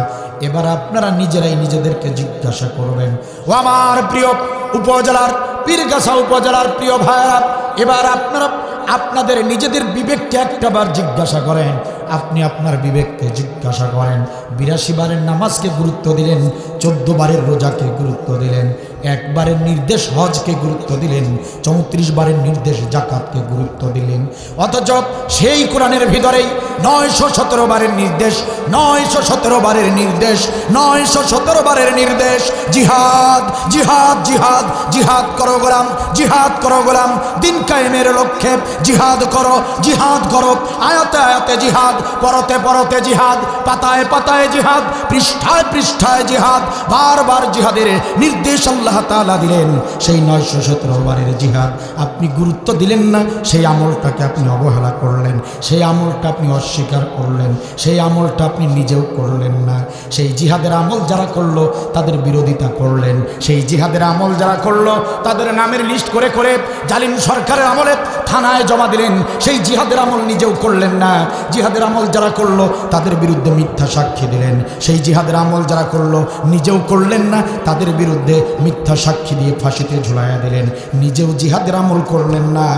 এবার আপনারা নিজেরাই নিজেদেরকে জিজ্ঞাসা করবেন, ও আমার প্রিয় উপজেলার, পীরগাছা উপজেলার প্রিয় ভাইরা, এবার আপনারা আপনাদের নিজেদের বিবেককে একটাবার জিজ্ঞাসা করেন। আপনি আপনার বিবেককে জিজ্ঞাসা করেন, 82 বারের নামাজকে গুরুত্ব দিলেন, 14 বারের রোজাকে গুরুত্ব দিলেন, 1 বারের নির্দেশ হজকে গুরুত্ব দিলেন, 34 বারের নির্দেশ জাকাতকে গুরুত্ব দিলেন। অথচ সেই কোরআনের ভিতরেই 917 বারের নির্দেশ, 917 বারের নির্দেশ, 917 বারের নির্দেশ, জিহাদ, জিহাদ, জিহাদ, জিহাদ করো গোলাম, জিহাদ করো গোলাম, দিন কায়েমের লক্ষ্যে জিহাদ করো, জিহাদ করো, আয়াতে আয়াতে জিহাদ, পরতে পরতে জিহাদ, পাতায় পাতায় জিহাদ, পৃষ্ঠায় পৃষ্ঠায় জিহাদ, বারবার জিহাদের নির্দেশ আল্লাহ তাআলা দিলেন। সেই 917 বারের জিহাদ আপনি গুরুত্ব দিলেন না, সেই আমলটাকে আপনি অবহেলা করলেন, সেই আমলটা আপনি অস্বীকার করলেন, সেই আমলটা আপনি নিজেও করলেন না। সেই জিহাদের আমল যারা করলো তাদের বিরোধিতা করলেন, সেই জিহাদের আমল যারা করলো তাদের নামের লিস্ট করে করে জালিম সরকারের আমলে থানায় জমা দিলেন, সেই জিহাদের আমল নিজেও করলেন না। জিহাদের আমল যারা করলো তাদের বিরুদ্ধে মিথ্যা সাক্ষী দিলেন, সেই জিহাদের আমল যারা করলো নিজেও করলেন না, তাদের বিরুদ্ধে মিথ্যা মিথ্যা সাক্ষী দিয়ে ফাঁসিতে ঝুলাইয়া দিলেন, নিজেও জিহাদের আমল করলেন না,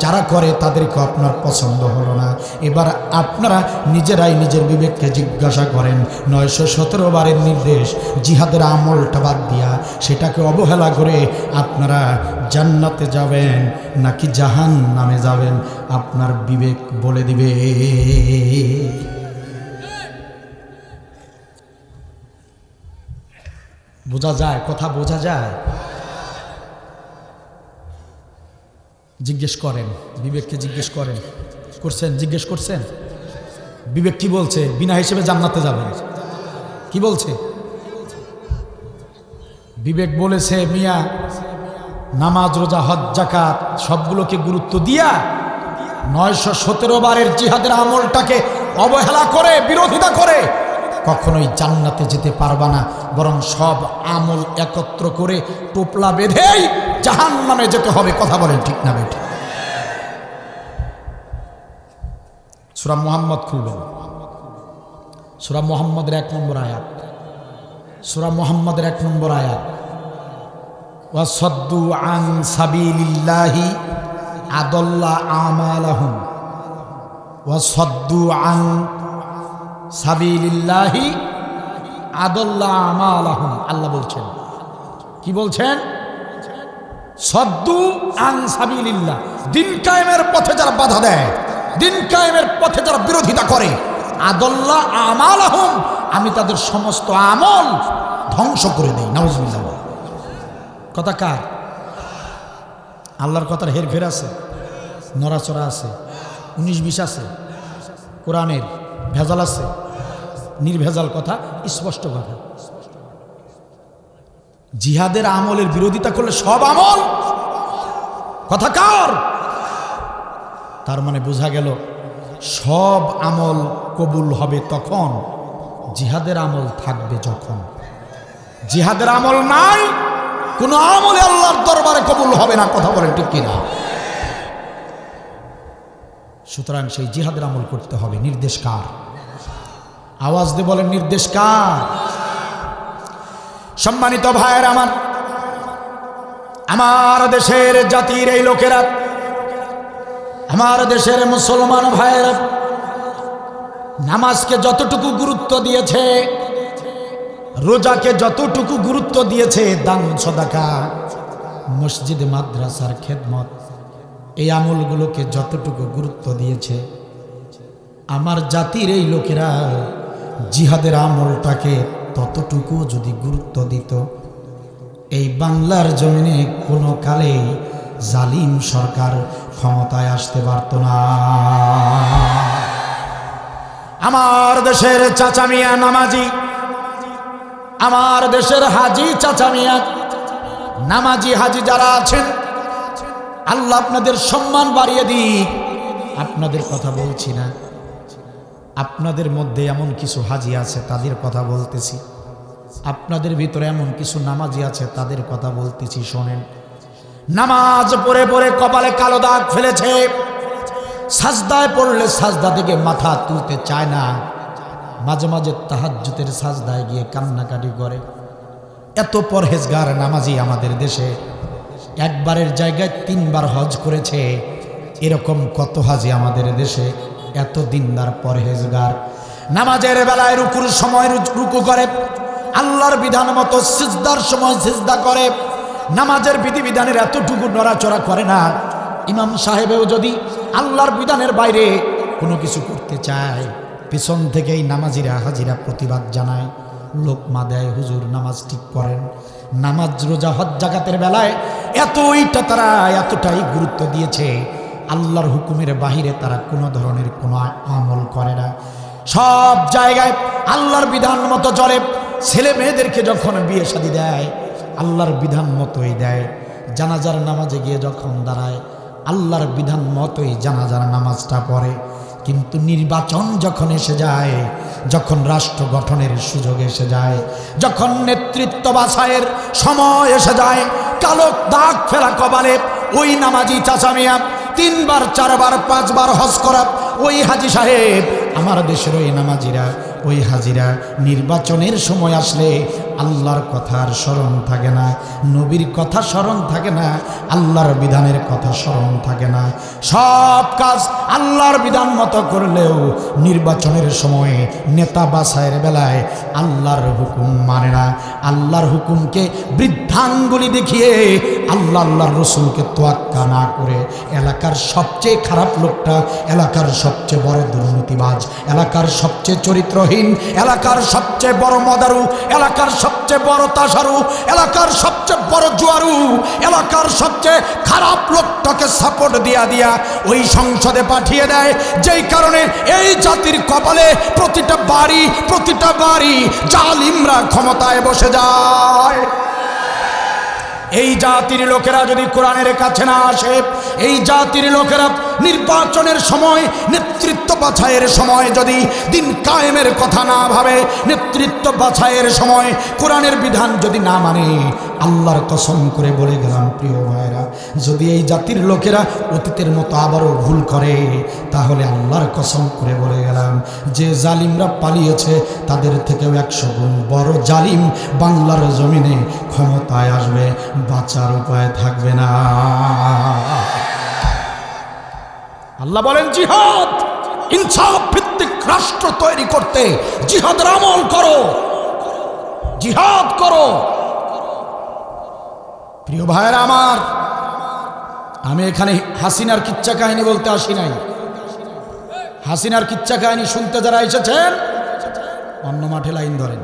যারা করে তাদেরকে আপনার পছন্দ হলো না। এবার আপনারা নিজেরাই নিজের বিবেককে জিজ্ঞাসা করেন, 917 বারের নির্দেশ জিহাদের আমলটা বাদ দিয়া সেটাকে অবহেলা করে আপনারা জান্নাতে যাবেন নাকি জাহান্নামে যাবেন, আপনার বিবেক বলে দিবে। বোঝা যায়? কথা বোঝা যায়? জিজ্ঞেস করেন, বিবেককে জিজ্ঞেস করেন। করছেন? জিজ্ঞেস করছেন? বিবেক কি বলছে? বিনা হিসেবে জান্নাতে যাবেন। কি বলছে? বিবেক বলেছে, মিয়া নামাজ, রোজা, হজ, যাকাত সবগুলোকে গুরুত্ব দিয়া 917 বারের জিহাদের আমলটাকে অবহেলা করে, বিরোধিতা করে কখনোই জান্নাতে যেতে পারবা না, বরং সব আমল একত্র করে টোপলা বেঁধেই জাহান্নামে যেতে হবে। কথা বলেন ঠিক না বেঠিক? সূরা মুহাম্মদ খুলবেন, সূরা মুহাম্মদের 1 নম্বর আয়াত, সূরা মুহাম্মদের 1 নম্বর আয়াত, ওয়াসাদ্দু আন সাবিলিল্লাহি আদাল্লা আমালাহুম, ওয়াসাদ্দু আন সাবিলিল্লাহি আদাল্লা আমালাহুম। আল্লাহ বলছেন, কি বলছেন? সাদ্দু আন সাবিলিল্লাহ, দিন কায়েমের পথে যারা বাধা দেয়, দিন কায়েমের পথে যারা বিরোধিতা করে, আদাল্লা আমালাহুম, আমি তাদের সমস্ত আমল ধ্বংস করে দেই। নাউজুবিল্লাহ। কথা কার? আল্লাহর কথার হেরফের আছে, নড়াচড়া আছে, 19-20 আছে, কোরআনের ভেজাল আছে, নির্ভেজাল কথা, স্পষ্ট কথা। জিহাদের আমলের বিরোধিতা করলে সব আমল কথা কার? তার মানে বোঝা গেল সব আমল কবুল হবে তখন, জিহাদের আমল থাকবে যখন। জিহাদের আমল নাই, কোন আমলে আল্লাহর দরবারে কবুল হবে না। কথা বলেন ঠিক কিনা? সুতরাং সেই জিহাদের আমল করতে হবে। নির্দেশ কার? আওয়াজ দিয়ে বলেন, নির্দেশ কার? সম্মানিত ভাইয়ের আমার, আমার দেশের জাতির এই লোকেরা, আমার দেশের মুসলমান ভাইয়েরা নামাজকে যতটুকু গুরুত্ব দিয়েছে, রোজাকে যতটুকু গুরুত্ব দিয়েছে, দান সদাকা, মসজিদ মাদ্রাসার খেদমত, এই আমলগুলোকে যতটুকু গুরুত্ব দিয়েছে, আমার জাতির এই লোকেরা জিহাদের আমলটাকে ততটুকু যদি গুরুত্ব দিত, এই বাংলার জমিনে কোনো কালে জালিম সরকার ক্ষমতায় আসতে পারত না। আমার দেশের চাচা মিয়া নামাজি, আমার দেশের হাজি চাচা মিয়া নামাজি হাজি যারা আছেন, আল্লাহ আপনাদের সম্মান বাড়িয়ে দিক। আপনাদের কথা বলছি না, আপনাদের মধ্যে এমন কিছু হাজি আছে তাদের কথা বলতেছি, আপনাদের ভিতরে এমন কিছু নামাজি আছে তাদের কথা বলতেছি। শোনেন, নামাজ পড়ে পড়ে কপালে কালো দাগ ফেলেছে, সাজদায় পড়লে সাজদা থেকে মাথা তুলতে চায় না, মাঝে মাঝে তাহাজ্জুদের সাজদায় গিয়ে কান্নাকাটি করে। এত পরহেজগার নামাজি আমাদের দেশে, একবারের জায়গায় 3 বার হজ করেছে, এরকম কত হাজি আমাদের দেশে, এত দিনদার পরহেজগার। নামাজের বেলায় রুকুর সময় রুকু করে, আল্লাহর বিধান মতো সিজদার সময় সিজদা করে, নামাজের বিধিবিধানের এতটুকু নড়াচড়া করে না। ইমাম সাহেবেও যদি আল্লাহর বিধানের বাইরে কোনো কিছু করতে চায়, পিছন থেকেই নামাজিরা হাজিরা প্রতিবাদ জানায়, লোকমা দেয়, হুজুর নামাজ ঠিক করেন। নামাজ, রোজা, হজ, যাকাতের বেলায় এতটাই গুরুত্ব দিয়েছে, আল্লাহর হুকুমের বাহিরে তারা কোনো ধরনের কোনো আমল করে না। সব জায়গায় আল্লাহর বিধান মতো চলে। ছেলে মেয়েদেরকে যখন বিয়ে শাদী দেয়, আল্লাহর বিধান মতোই দেয়। জানাজার নামাজে গিয়ে যখন দাঁড়ায়, আল্লাহর বিধান মতোই জানাজার নামাজটা পড়ে। কিন্তু নির্বাচন যখন এসে যায়, যখন রাষ্ট্র গঠনের সুযোগ এসে যায়, যখন নেতৃত্ব বাছাইয়ের সময় এসে যায়, কালো দাগ ফেলা কপালে ওই নামাজি চাচা মিয়া 3 বার 4 বার 5 বার হজ করা ওই হাজি সাহেব, আমার দেশের ওই নামাজিরা, ওই হাজিরা নির্বাচনের সময় আসলে আল্লাহর কথার স্মরণ থাকে না, নবীর কথা স্মরণ থাকে না, আল্লাহর বিধানের কথা স্মরণ থাকে না। সব কাজ আল্লাহর বিধান মতো করলেও নির্বাচনের সময় নেতা বাছাইয়ের বেলায় আল্লাহর হুকুম মানে না। আল্লাহর হুকুমকে বৃদ্ধাঙ্গুলি দেখিয়ে আল্লাহর রসুলকে তোয়াক্কা না করে এলাকার সবচেয়ে খারাপ লোকটা, এলাকার সবচেয়ে বড় দুর্নীতিবাজ, এলাকার সবচেয়ে চরিত্রহীন, এলাকার সবচেয়ে বড় মদারু, এলাকার সবচেয়ে বড় তাসারু, এলাকার সবচেয়ে বড় জুয়ারু, এলাকার সবচেয়ে খারাপ লোকটাকে সাপোর্ট দিয়া ওই সংসদে পাঠিয়ে দেয়। যেই কারণে এই জাতির কপালে প্রতিটা বাড়ি জালিমরা ক্ষমতায় বসে যায়। এই জাতির লোকেরা যদি কোরআনের কাছে না আসে, এই জাতির লোকেরা নির্বাচনের সময়, নেতৃত্ব বাছাইয়ের সময় যদি দিন কায়েমের কথা না ভাবে, নেতৃত্ব বাছাইয়ের সময় কোরআনের বিধান যদি না মানে, আল্লাহর কসম করে বলে গেলাম প্রিয় ভাইরা, যদি এই জাতির লোকেরা অতীতের মতো আবারও ভুল করে, তাহলে আল্লাহর কসম করে বলে গেলাম যে জালিমরা পালিয়েছে তাদের থেকেও 100 গুণ বড় জালিম বাংলার জমিনে ক্ষমতায় আসবে, বাঁচার উপায় থাকবে না। আল্লাহ বলেন জিহাদ, ইনসাফ ভিত্তিক রাষ্ট্র তৈরি করতে জিহাদের আমল করো, জিহাদ করো। প্রিয় ভাইয়েরা আমার, আমি এখানে হাসিনার কিচ্ছা কাহিনী বলতে আসি নাই। হাসিনার কিচ্ছা কাহিনী শুনতে যারা এসেছেন অন্য মাঠে লাইন ধরেন।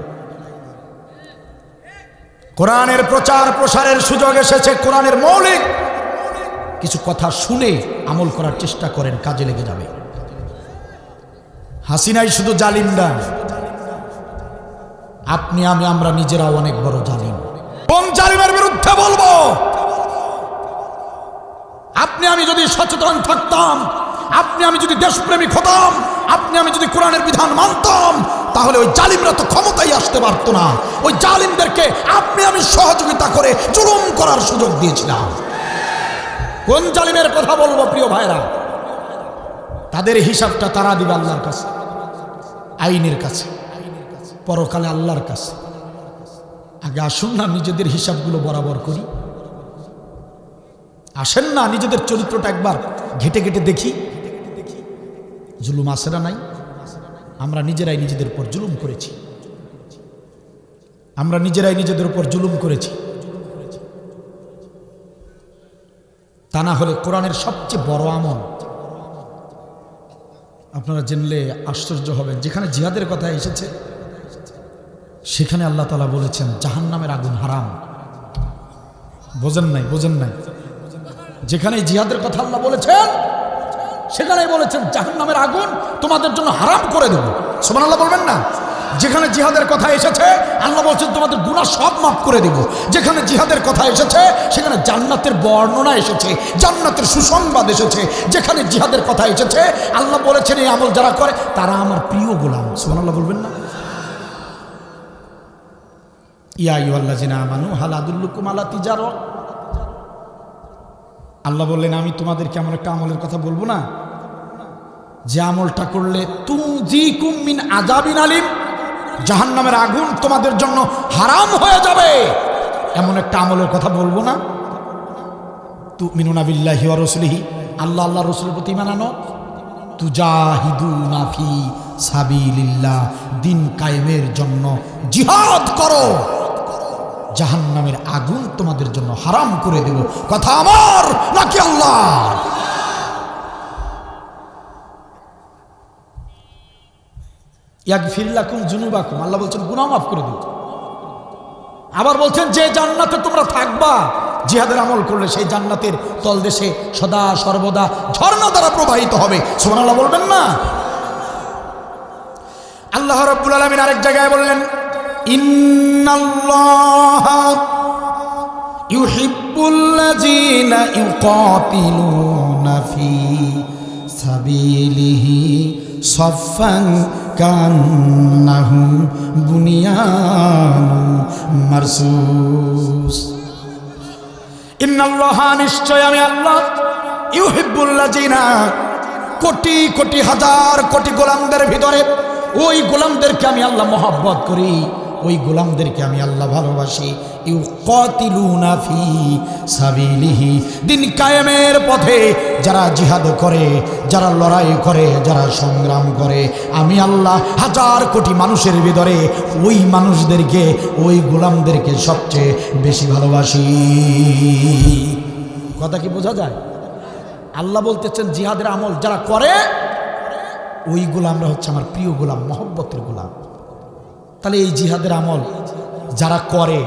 কোরআনের প্রচার প্রসারের সুযোগ এসেছে, কোরআনের মৌলিক কিছু কথা শুনে আমল করার চেষ্টা করেন, কাজে লেগে যাবে। হাসিনাই শুধু জালিম না, আপনি আমরা নিজেরাও অনেক বড় জালিম। কোন জালিমের বিরুদ্ধে বলবো? আপনি আমি যদি সচেতন থাকতাম, আপনি আমি যদি দেশপ্রেমিক হতাম, আপনি আমি যদি কোরআনের বিধান মানতাম, তাহলে ওই জালিমরা তো ক্ষমতায় আসতে পারতো না। ওই জালিমদেরকে আপনি আমি সহযোগিতা করে জুলুম করার সুযোগ দিয়েছিলাম। কোন জালিমের কথা বলবো প্রিয় ভাইরা? তাদের হিসাবটা তারা দিবে আল্লাহর কাছে, আইনের কাছে, পরকালে আল্লাহর কাছে। আগে আসুন না নিজেদের হিসাবগুলো বরাবর করি। আসেন না নিজেদের চরিত্রটা একবার ঘেটে ঘেটে দেখি। জুলুম আসে না নাই? আমরা নিজেরাই নিজেদের উপর জুলুম করেছি, আমরা নিজেরাই নিজেদের উপর জুলুম করেছি। তা না হলে কোরআনের সবচেয়ে বড় আমল আপনারা জেনলে আশ্চর্য হবেন, যেখানে জিহাদের কথা এসেছে সেখানে আল্লাহ তাআলা বলেছেন জাহান্নামের আগুন হারাম। বোঝেন নাই? যেখানে জিহাদের কথা আল্লাহ বলেছেন সেখানেই বলেছেন জাহান্নামের আগুন তোমাদের জন্য হারাম করে দেব। সুবহানাল্লাহ বলবেন না? যেখানে জিহাদের কথা এসেছে আল্লাহ বলছেন তোমাদের গুনাহ সব মাফ করে দেব। যেখানে জিহাদের কথা এসেছে সেখানে জান্নাতের বর্ণনা এসেছে, জান্নাতের সুসংবাদ এসেছে। যেখানে জিহাদের কথা এসেছে আল্লাহ বলেছেন এই আমল যারা করে তারা আমার প্রিয় গোলাম। সুবহানাল্লাহ বলবেন না? ইয়া আইয়ুহাল্লাযিনা আমানু হাল আদুল্লুকুম আলা তিজারা, আল্লাহ বললেন আমি তোমাদেরকে এমন একটা আমলের কথা বলবো না যে আমলটা করলে তুজিকুম মিন আযাবিন আলিম, জাহান্নামের আগুন তোমাদের জন্য হারাম হয়ে যাবে। এমন একটা আমলের কথা বলবো না? তুমিনুনা বিল্লাহি ওয়া রাসূলিহি, আল্লাহর রাসূলের প্রতি ঈমান আনো। তুজাহিদুনা ফি সাবিলিল্লাহ, দিন কায়েমের জন্য জিহাদ করো। জাহান্নামের আগুন তোমাদের জন্য হারাম করে দেব। কথা আমার নাকি আল্লাহর? ইয়াগফির লাকুম যুনুবাকুম, আল্লাহ বলছেন গুনাহ মাফ করে দেব। আবার বলছেন যে জান্নাতে তোমরা থাকবা জিহাদের আমল করলে সেই জান্নাতের তলদেশে সদা সর্বদা ঝর্ণা দ্বারা প্রবাহিত হবে। সুবহানাল্লাহ বলবেন না? আল্লাহ রাব্বুল আলামিন আরেক জায়গায় বললেন ইন্নাল্লাহা ইউহিব্বুল্লাযীনা ইউকাতিলুনা ফি সাবিলিহি সাফফান কান্নাহুম বুনিয়ানুম মারসুস। ইন্নাল্লাহা, নিশ্চয় আমি আল্লাহ, ইউহিব্বুল্লাযীনা, কোটি কোটি হাজার কোটি গোলামদের ভিতরে ওই গোলামদেরকে আমি আল্লাহ মহব্বত করি। ওই গোলামদেরকে আমি আল্লাহ ভালোবাসি। ইউকাতিলুনা ফি সাবিলিহি, দিন কায়েমের পথে যারা জিহাদ করে, যারা লড়াই করে, যারা সংগ্রাম করে, আমি আল্লাহ হাজার কোটি মানুষের ভিতরে ওই মানুষদেরকে, ওই গোলামদেরকে সবচেয়ে বেশি ভালোবাসি। কথা কি বোঝা যায়? আল্লাহ বলতেছেন জিহাদের আমল যারা করে ওই গোলামরা হচ্ছে আমার প্রিয় গোলাম, মহব্বতের গোলাম। তাহলে এই জিহাদের আমল যারা করে,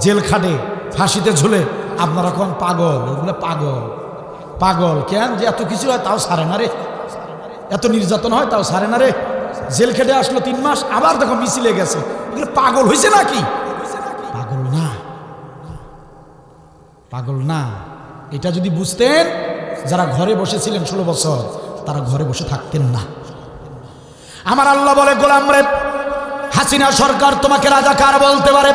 জেল খাটে, ফাঁসিতে ঝুলে, আপনারা কোন পাগল, ওগুলো পাগল। পাগল কেন? যে এত কিছু হয় তাও সারে না রে, এত নির্যাতন হয় তাও সারে না রে, জেল খেটে আসলো 3 মাস, আবার দেখো মিছিলে গেছে, এগুলো পাগল হয়েছে নাকি? পাগল না, পাগল না। এটা যদি বুঝতেন যারা ঘরে বসেছিলেন 16 বছর, তারা ঘরে বসে থাকতেন না। আমার আল্লাহ বলে, গোলাম রে, হাসিনা সরকার তোমাকে রাজাকার বলতে পারে,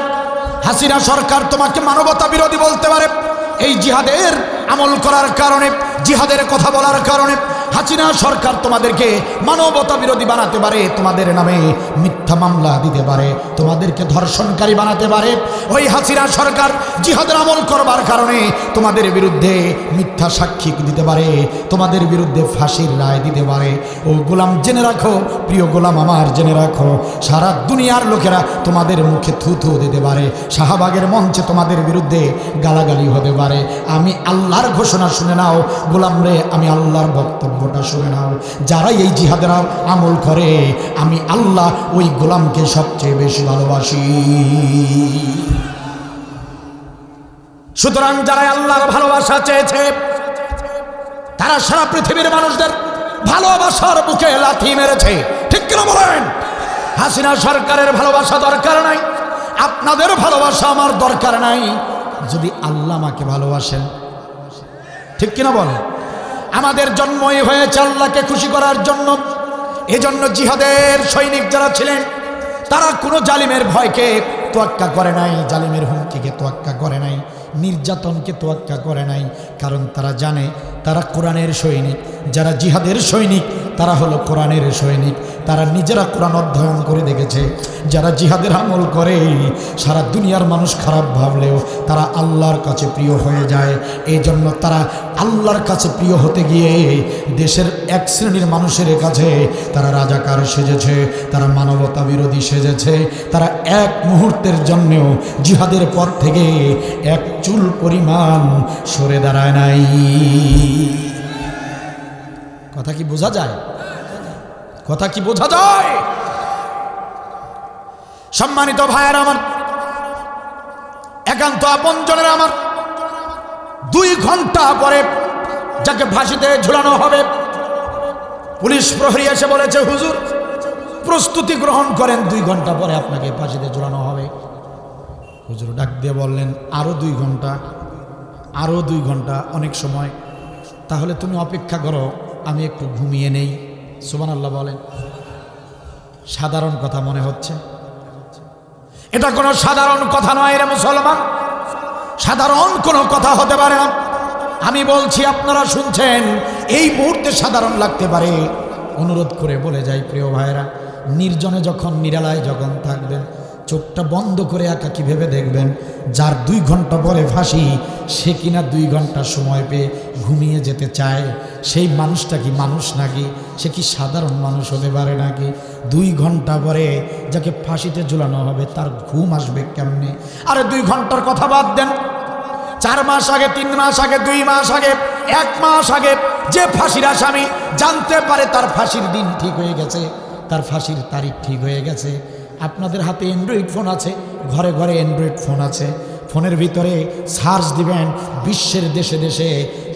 হাসিনা সরকার তোমাকে মানবতা বিরোধী বলতে পারে, এই জিহাদের আমল করার কারণে, জিহাদের কথা বলার কারণে হাসিনা সরকার তোমাদেরকে মানবতা বিরোধী বানাতে পারে, তোমাদের নামে মিথ্যা মামলা দিতে পারে, তোমাদেরকে ধর্ষণকারী বানাতে পারে। ওই হাসিনা সরকার জিহাদের আমল করবার কারণে তোমাদের বিরুদ্ধে মিথ্যা সাক্ষী দিতে পারে, তোমাদের বিরুদ্ধে ফাঁসির রায় দিতে পারে। ও গোলাম জেনে রাখো, প্রিয় গোলাম আমার জেনে রাখো, সারা দুনিয়ার লোকেরা তোমাদের মুখে থুথু দিতে পারে, শাহবাগের মঞ্চে তোমাদের বিরুদ্ধে গালাগালি হতে পারে। আমি আল্লাহর ঘোষণা শুনে নাও গোলাম রে, আমি আল্লাহর বক্তব্যটা শুনে নাও, যারা এই জিহাদের আমল করে আমি আল্লাহ ওই গোলামকে সবচেয়ে বেশি ভালোবাসি। সুতরাং যারা আল্লাহর ভালোবাসা চেয়েছে তারা সারা পৃথিবীর মানুষদের ভালোবাসার বুকে লাথি মেরেছে, ঠিক কিনা বলেন? হাসিনা সরকারের ভালোবাসা দরকার নাই, আপনাদের ভালোবাসা আমার দরকার নাই, যদি আল্লাহ আমাকে ভালোবাসেন, ঠিক কিনা বলেন? আমাদের জন্মই হয়েছে আল্লাহকে খুশি করার জন্য। এজন্য জিহাদের সৈনিক যারা ছিলেন তারা কোনো জালিমের ভয়কে তোয়াক্কা করে নাই, জালিমের হুমকিকে তোয়াক্কা করে নাই, নির্যাতনকে তোয়াক্কা করে নাই, কারণ তারা জানে তারা কোরআনের সৈনিক। যারা জিহাদের সৈনিক তারা হলো কোরআনের সৈনিক, তারা নিজেরা কোরআন অধ্যয়ন করে দেখেছে। যারা জিহাদের আমল করে সারা দুনিয়ার মানুষ খারাপ ভাবলেও তারা আল্লাহর কাছে প্রিয় হয়ে যায়। এই জন্য তারা আল্লাহর কাছে প্রিয় হতে গিয়ে দেশের এক শ্রেণীর মানুষের কাছে তারা রাজাকার সেজেছে, তারা মানবতা বিরোধী সেজেছে, তারা এক মুহূর্তের জন্যও জিহাদের পর থেকে এক চুল পরিমাণ সরে দাঁড়ায় নাই। কথা কি বোঝা যায়? কথা কি বোঝা যায়? সম্মানিত ভাইয়ের আমার, একান্ত আপনজনের আমার, 2 ঘন্টা পরে যাকে ফাঁসিতে ঝুলানো হবে, পুলিশ প্রহরী এসে বলেছে হুজুর প্রস্তুতি গ্রহণ করেন, 2 ঘন্টা পরে আপনাকে ফাঁসিতে ঝুলানো হবে। হুজুর ডাক দিয়ে বললেন আরো 2 ঘন্টা, আরো 2 ঘন্টা অনেক সময়, তাহলে তুমি অপেক্ষা করো, আমি একটু ঘুমিয়ে নেই। সুবহানাল্লাহ বলেন। সাধারণ কথা মনে হচ্ছে? এটা কোনো সাধারণ কথা নয় রে মুসলমান, সাধারণ কোনো কথা হতে পারে না। আমি বলছি, আপনারা শুনছেন, এই মুহূর্তে সাধারণ লাগতে পারে। অনুরোধ করে বলে যাই প্রিয় ভাইরা, নির্জনে যখন, নিরালায় যখন থাকবেন, চোখটা বন্ধ করে একাকী ভেবে দেখবেন, যার 2 ঘন্টা পরে ফাঁসি, সে কিনা 2 ঘন্টা সময় পেয়ে ঘুমিয়ে যেতে চায়, সেই মানুষটা কি মানুষ নাকি? সে কি সাধারণ মানুষ হতে পারে নাকি? 2 ঘন্টা পরে যাকে ফাঁসিতে ঝুলানো হবে তার ঘুম আসবে কেমনে? আরে 2 ঘন্টার কথা বাদ দেন, 4 মাস আগে, 3 মাস আগে, 2 মাস আগে, 1 মাস আগে যে ফাঁসির আসামি জানতে পারে তার ফাঁসির দিন ঠিক হয়ে গেছে, তার ফাঁসির তারিখ ঠিক হয়ে গেছে। আপনাদের হাতে অ্যান্ড্রয়েড ফোন আছে, ঘরে ঘরে অ্যান্ড্রয়েড ফোন আছে, ফোনের ভিতরে সার্চ দিবেন, বিশ্বের দেশে দেশে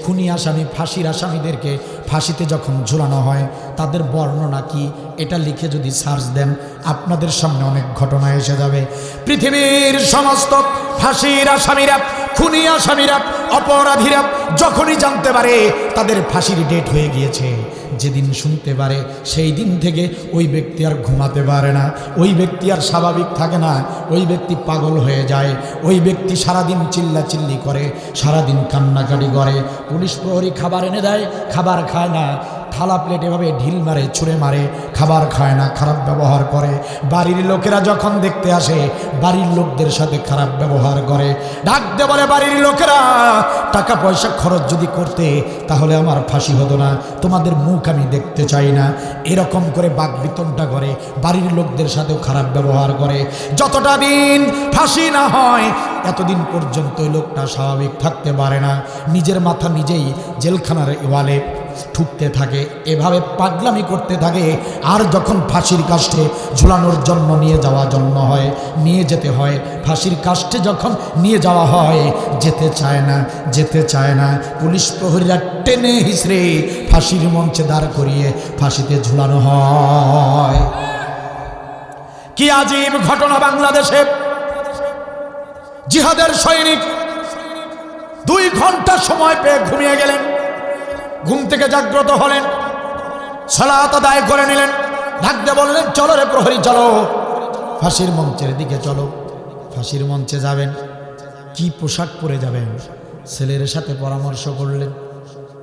খুনি আসামি, ফাঁসির আসামিদেরকে ফাঁসিতে যখন ঝুলানো হয় তাদের বর্ণনা কি, এটা লিখে যদি সার্চ দেন আপনাদের সামনে অনেক ঘটনা এসে যাবে। পৃথিবীর সমস্ত ফাঁসির আসামিরা, খুনি আসামিরা, অপরাধীরা যখনই জানতে পারে তাদের ফাঁসির ডেট হয়ে গিয়েছে, যেদিন শুনতে পারে সেই দিন থেকে ওই ব্যক্তি আর ঘুমাতে পারে না, ওই ব্যক্তি আর স্বাভাবিক থাকে না, ওই ব্যক্তি পাগল হয়ে যায়, ওই ব্যক্তি সারাদিন চিল্লাচিল্লি করে, সারাদিন কান্নাকাটি করে। পুলিশ প্রহরী খাবার এনে দেয়, খাবার খায় না, থালা প্লেট এভাবে ঢিল মারে, ছুঁড়ে মারে, খাবার খায় না, খারাপ ব্যবহার করে। বাড়ির লোকেরা যখন দেখতে আসে বাড়ির লোকদের সাথে খারাপ ব্যবহার করে। ডাক দিয়ে বলে, বাড়ির লোকেরা, টাকা পয়সা খরচ যদি করতে তাহলে আমার ফাঁসি হতো না, তোমাদের মুখ আমি দেখতে চাই না। এরকম করে বাকবিতণ্ডা করে, বাড়ির লোকদের সাথেও খারাপ ব্যবহার করে। যতটা দিন ফাঁসি না হয় এতদিন পর্যন্ত ওই লোকটা স্বাভাবিক থাকতে পারে না, নিজের মাথা নিজেই জেলখানার ওয়ালে ঠুকতে থাকে, এভাবে পাগলামি করতে থাকে। আর যখন ফাঁসির কাষ্ঠে ঝুলানোর জন্য নিয়ে যাওয়ার জন্য হয়, নিয়ে যেতে হয়, ফাঁসির কাষ্ঠে যখন নিয়ে যাওয়া হয় যেতে চায় না, যেতে চায় না। পুলিশ প্রহরীরা টেনে হিসড়ে ফাঁসির মঞ্চে দাঁড় করিয়ে ফাঁসিতে ঝুলানো হয়। কি আজীব ঘটনা বাংলাদেশে! জিহাদের সৈনিক 2 ঘন্টা সময় পেয়ে ঘুমিয়ে গেলেন। ঘুম থেকে জাগ্রত হলেন, সালাত আদায় করে নিলেন। ডাক দিয়ে বললেন, চলো রে প্রহরী, চলো ফাঁসির মঞ্চের দিকে চলো। ফাঁসির মঞ্চে যাবেন, কি পোশাক পরে যাবেন? ছেলের সাথে পরামর্শ করলেন,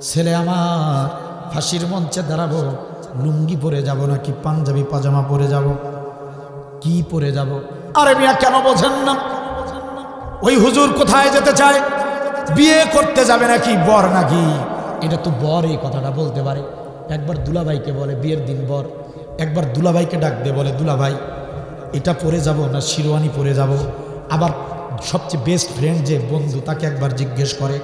ছেলে আমার, ফাঁসির মঞ্চে দাঁড়াবো, লুঙ্গি পরে যাব নাকি পাঞ্জাবি পাজামা পরে যাব, কি পরে যাব? আরে মিয়া, কেন বোঝেন না? ওই হুজুর কোথায় যেতে চায়? বিয়ে করতে যাবে নাকি বর নাকি? এটা তো বর এই কথাটা বলতে পারে। একবার দুলাভাইকে বলে বিয়ের দিন বর, একবার দুলাভাইকে ডাক দিয়ে বলে, দুলাভাই এটা পরে যাব না শিরোয়ানি পরে যাব। আবার সবচেয়ে বেস্ট ফ্রেন্ড যে বন্ধু, তাকে একবার জিজ্ঞেস করে।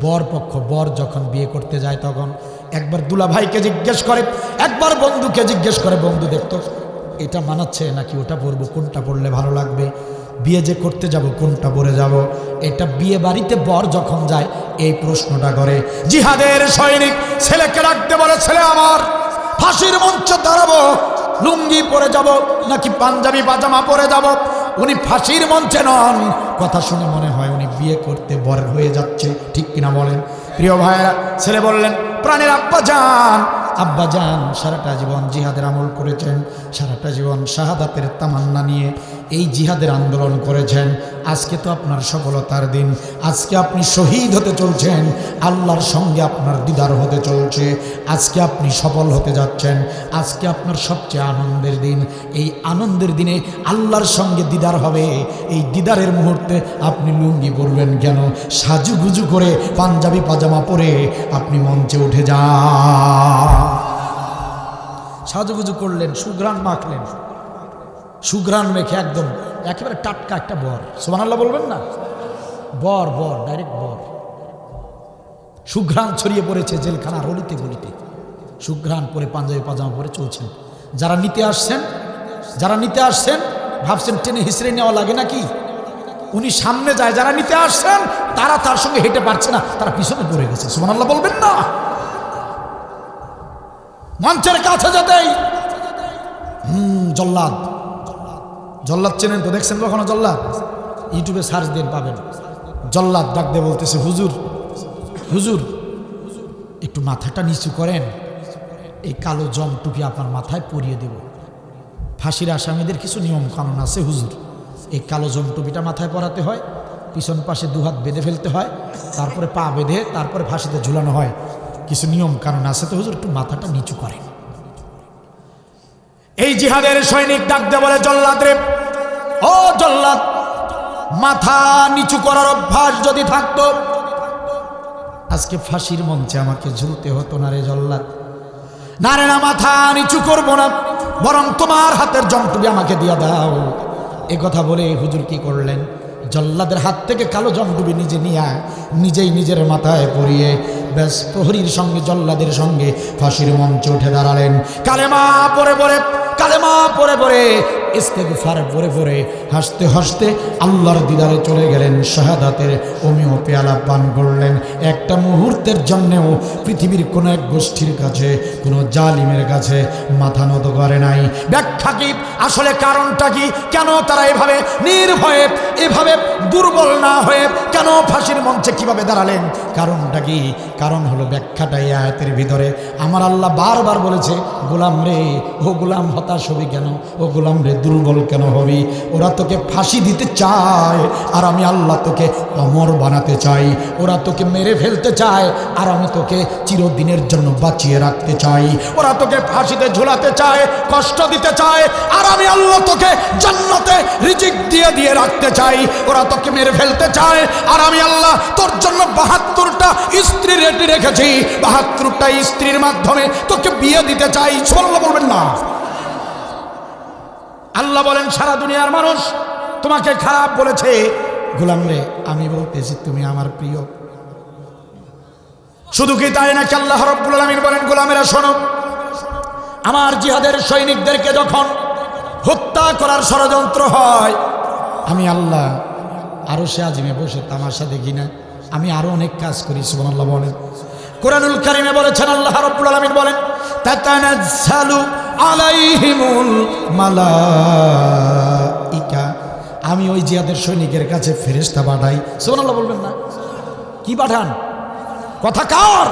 বর পক্ষ, বর যখন বিয়ে করতে যায় তখন একবার দুলাভাইকে জিজ্ঞেস করে, একবার বন্ধুকে জিজ্ঞেস করে, বন্ধু দেখতো এটা মানাচ্ছে নাকি ওটা পরবো, কোনটা পরলে ভালো লাগবে, বিয়ে যে করতে যাব কোনটা পরে যাব। এটা বিয়ে বাড়িতে বর যখন যায় এই প্রশ্নটা করে। জিহাদের সৈনিক ছেলেকে রাখতে বলে, ছেলে আমার, ফাঁসির মঞ্চে দাঁড়াবো, লুঙ্গি পরে যাব নাকি পাঞ্জাবি পাজামা পরে যাব? উনি ফাঁসির মঞ্চে নন, কথা শুনে মনে হয় উনি বিয়ে করতে বর হয়ে যাচ্ছে, ঠিক কিনা বলেন? প্রিয় ভাইরা, ছেলে বললেন, প্রাণের আব্বা যান, আব্বা যান সারাটা জীবন জিহাদের আমল করেছেন, সারাটা জীবন শাহাদাতের তামান্না নিয়ে এই জিহাদের আন্দোলন করেছেন। আজকে তো আপনার সফলতার দিন, আজকে আপনি শহীদ হতে চলছেন, আল্লাহর সঙ্গে আপনার দিদার হতে চলছে, আজকে আপনি সফল হতে যাচ্ছেন, আজকে আপনার সবচেয়ে আনন্দের দিন। এই আনন্দের দিনে আল্লাহর সঙ্গে দিদার হবে, এই দিদারের মুহূর্তে আপনি লুঙ্গি পরবেন কেন? সাজুগুজু করে পাঞ্জাবি পাজামা পরে আপনি মঞ্চে উঠে যান। সাজুগুজু করলেন, সুঘ্রাণ মাখলেন, সুঘ্রাণ মেখে একদম একেবারে টাটকা একটা বর, সুবহানাল্লাহ বলবেন না? বর, বর, ডাইরেক্ট বর। সুঘ্রাণ ছড়িয়ে পড়েছে জেলখানার অলিতে গলিতে, সুঘ্রাণ পরে পাঞ্জাবি পাজামা পরে চলছেন। যারা নিতে আসছেন, যারা নিতে আসছেন ভাবছেন টেনে হিসড়ে নেওয়া লাগে নাকি? উনি সামনে যায়, যারা নিতে আসছেন তারা তার সঙ্গে হেঁটে পারছে না, তারা পিছনে পড়ে গেছে, সুবহানাল্লাহ বলবেন না? মঞ্চের কাছে যেতেই জল্লাদ, জল্লাদ চেনেন তো, দেখছেন কখনো জল্লাদ? ইউটিউবে সার্চ দিন পাবেন। জল্লাদ ডাক দিয়ে বলতেছে, হুজুর, হুজুর একটু মাথাটা নিচু করেন, এই কালো জম টুপি আপনার মাথায় পরিয়ে দেব। ফাঁসির আসামিদের কিছু নিয়ম কানুন আছে হুজুর, এই কালো জম টুপিটা মাথায় পরাতে হয়, পিছন পাশে 2 হাত বেঁধে ফেলতে হয়, তারপরে পা বেঁধে তারপরে ফাঁসিতে ঝুলানো হয়, কিছু নিয়ম কানুন আছে, তো হুজুর একটু মাথাটা নিচু করেন। এই জিহাদের সৈনিক ডাক দিয়ে বলে, জল্লাদ রে, ও জল্লাদ, মাথা নিচু করার অভ্যাস যদি থাকতো আজকে ফাঁসির মঞ্চে আমাকে ঝুলতে হতো না রে জল্লাদ। না রে না, মাথা নিচু করবো না, বরং তোমার হাতের জমটুবি আমাকে দিয়ে দাও। এ কথা বলে হুজুর কি করলেন? জল্লাদের হাত থেকে কালো জমটুবি নিজে নিয়ে নিজেই নিজের মাথায় পরিয়ে ব্যাস প্রহরীর সঙ্গে জল্লাদের সঙ্গে ফাঁসির মঞ্চে উঠে দাঁড়ালেন। কালেমা পড়ে পড়ে, কালেমা পড়ে পড়ে, ইস্তেগফার পড়ে পড়ে, হাসতে হাসতে আল্লাহর দিদারে চলে গেলেন। শাহাদাতের অমিয় পেয়ালা পান করলেন। একটা মুহূর্তের জন্যেও পৃথিবীর কোনো এক গোষ্ঠীর কাছে, কোনো জালিমের কাছে মাথা নত করে নাই। ব্যাখ্যা কি? আসলে কারণটা কি? কেন তারা এভাবে নির্ভয়ে, এভাবে দুর্বল না হয়ে কেন ফাঁসির মঞ্চে কিভাবে দাঁড়ালেন? কারণটা কি? কারণ হলো ব্যাখ্যাটা এই আয়াতের ভিতরে। আমার আল্লাহ বারবার বলেছে, গোলাম রে, ও গোলাম হতাশ হবি কেন? ও গোলাম রে, দুর্বল কেন হবি? ওরা তোকে ফাঁসি দিতে চায় আর আমি আল্লাহ তোকে অমর বানাতে চাই। ওরা তোকে মেরে ফেলতে চায় আর আমি তোকে চিরদিনের জন্য বাঁচিয়ে রাখতে চাই। ওরা তোকে ফাঁসিতে ঝুলাতে চায়, কষ্ট দিতে চায়, আর আমি আল্লাহ তোকে জান্নাতে রিজিক দিয়ে দিয়ে রাখতে চাই। ওরা তোকে মেরে ফেলতে চায় আর আমি আল্লাহ তোর জন্য 72টা স্ত্রী রেডি রেখেছি। 72টা স্ত্রীর মাধ্যমে তোকে বিয়ে দিতে চাই। সুবহানাল্লাহ বলবেন না? আল্লাহ বলেন সারা দুনিয়ার মানুষ তোমাকে খারাপ বলেছে, গোলাম রে আমি বলতেছি তুমি আমার প্রিয়। শুধু কি তাই নাকি? আল্লাহ রাব্বুল আলামিন বলেন গোলামেরা শোনো, আমার জিহাদের সৈনিকদেরকে যখন হত্যা করার ষড়যন্ত্র হয়, আমি আল্লাহ আরশে আজিমে বসে তামাশা দেখি না, আমি আরো অনেক কাজ করি। সুবহানাল্লাহ বলেন। কোরআনুল কারীমে বলেছেন, আল্লাহ রাব্বুল আলামিন বলেন তাতানাজ্জালু আলাইহিমুল মালাইকা, আমি ওই জিহাদের সৈনিকের কাছে ফেরেশতা পাঠাই। সুবহানাল্লাহ বলবেন না? কি পাঠান? কথা কার?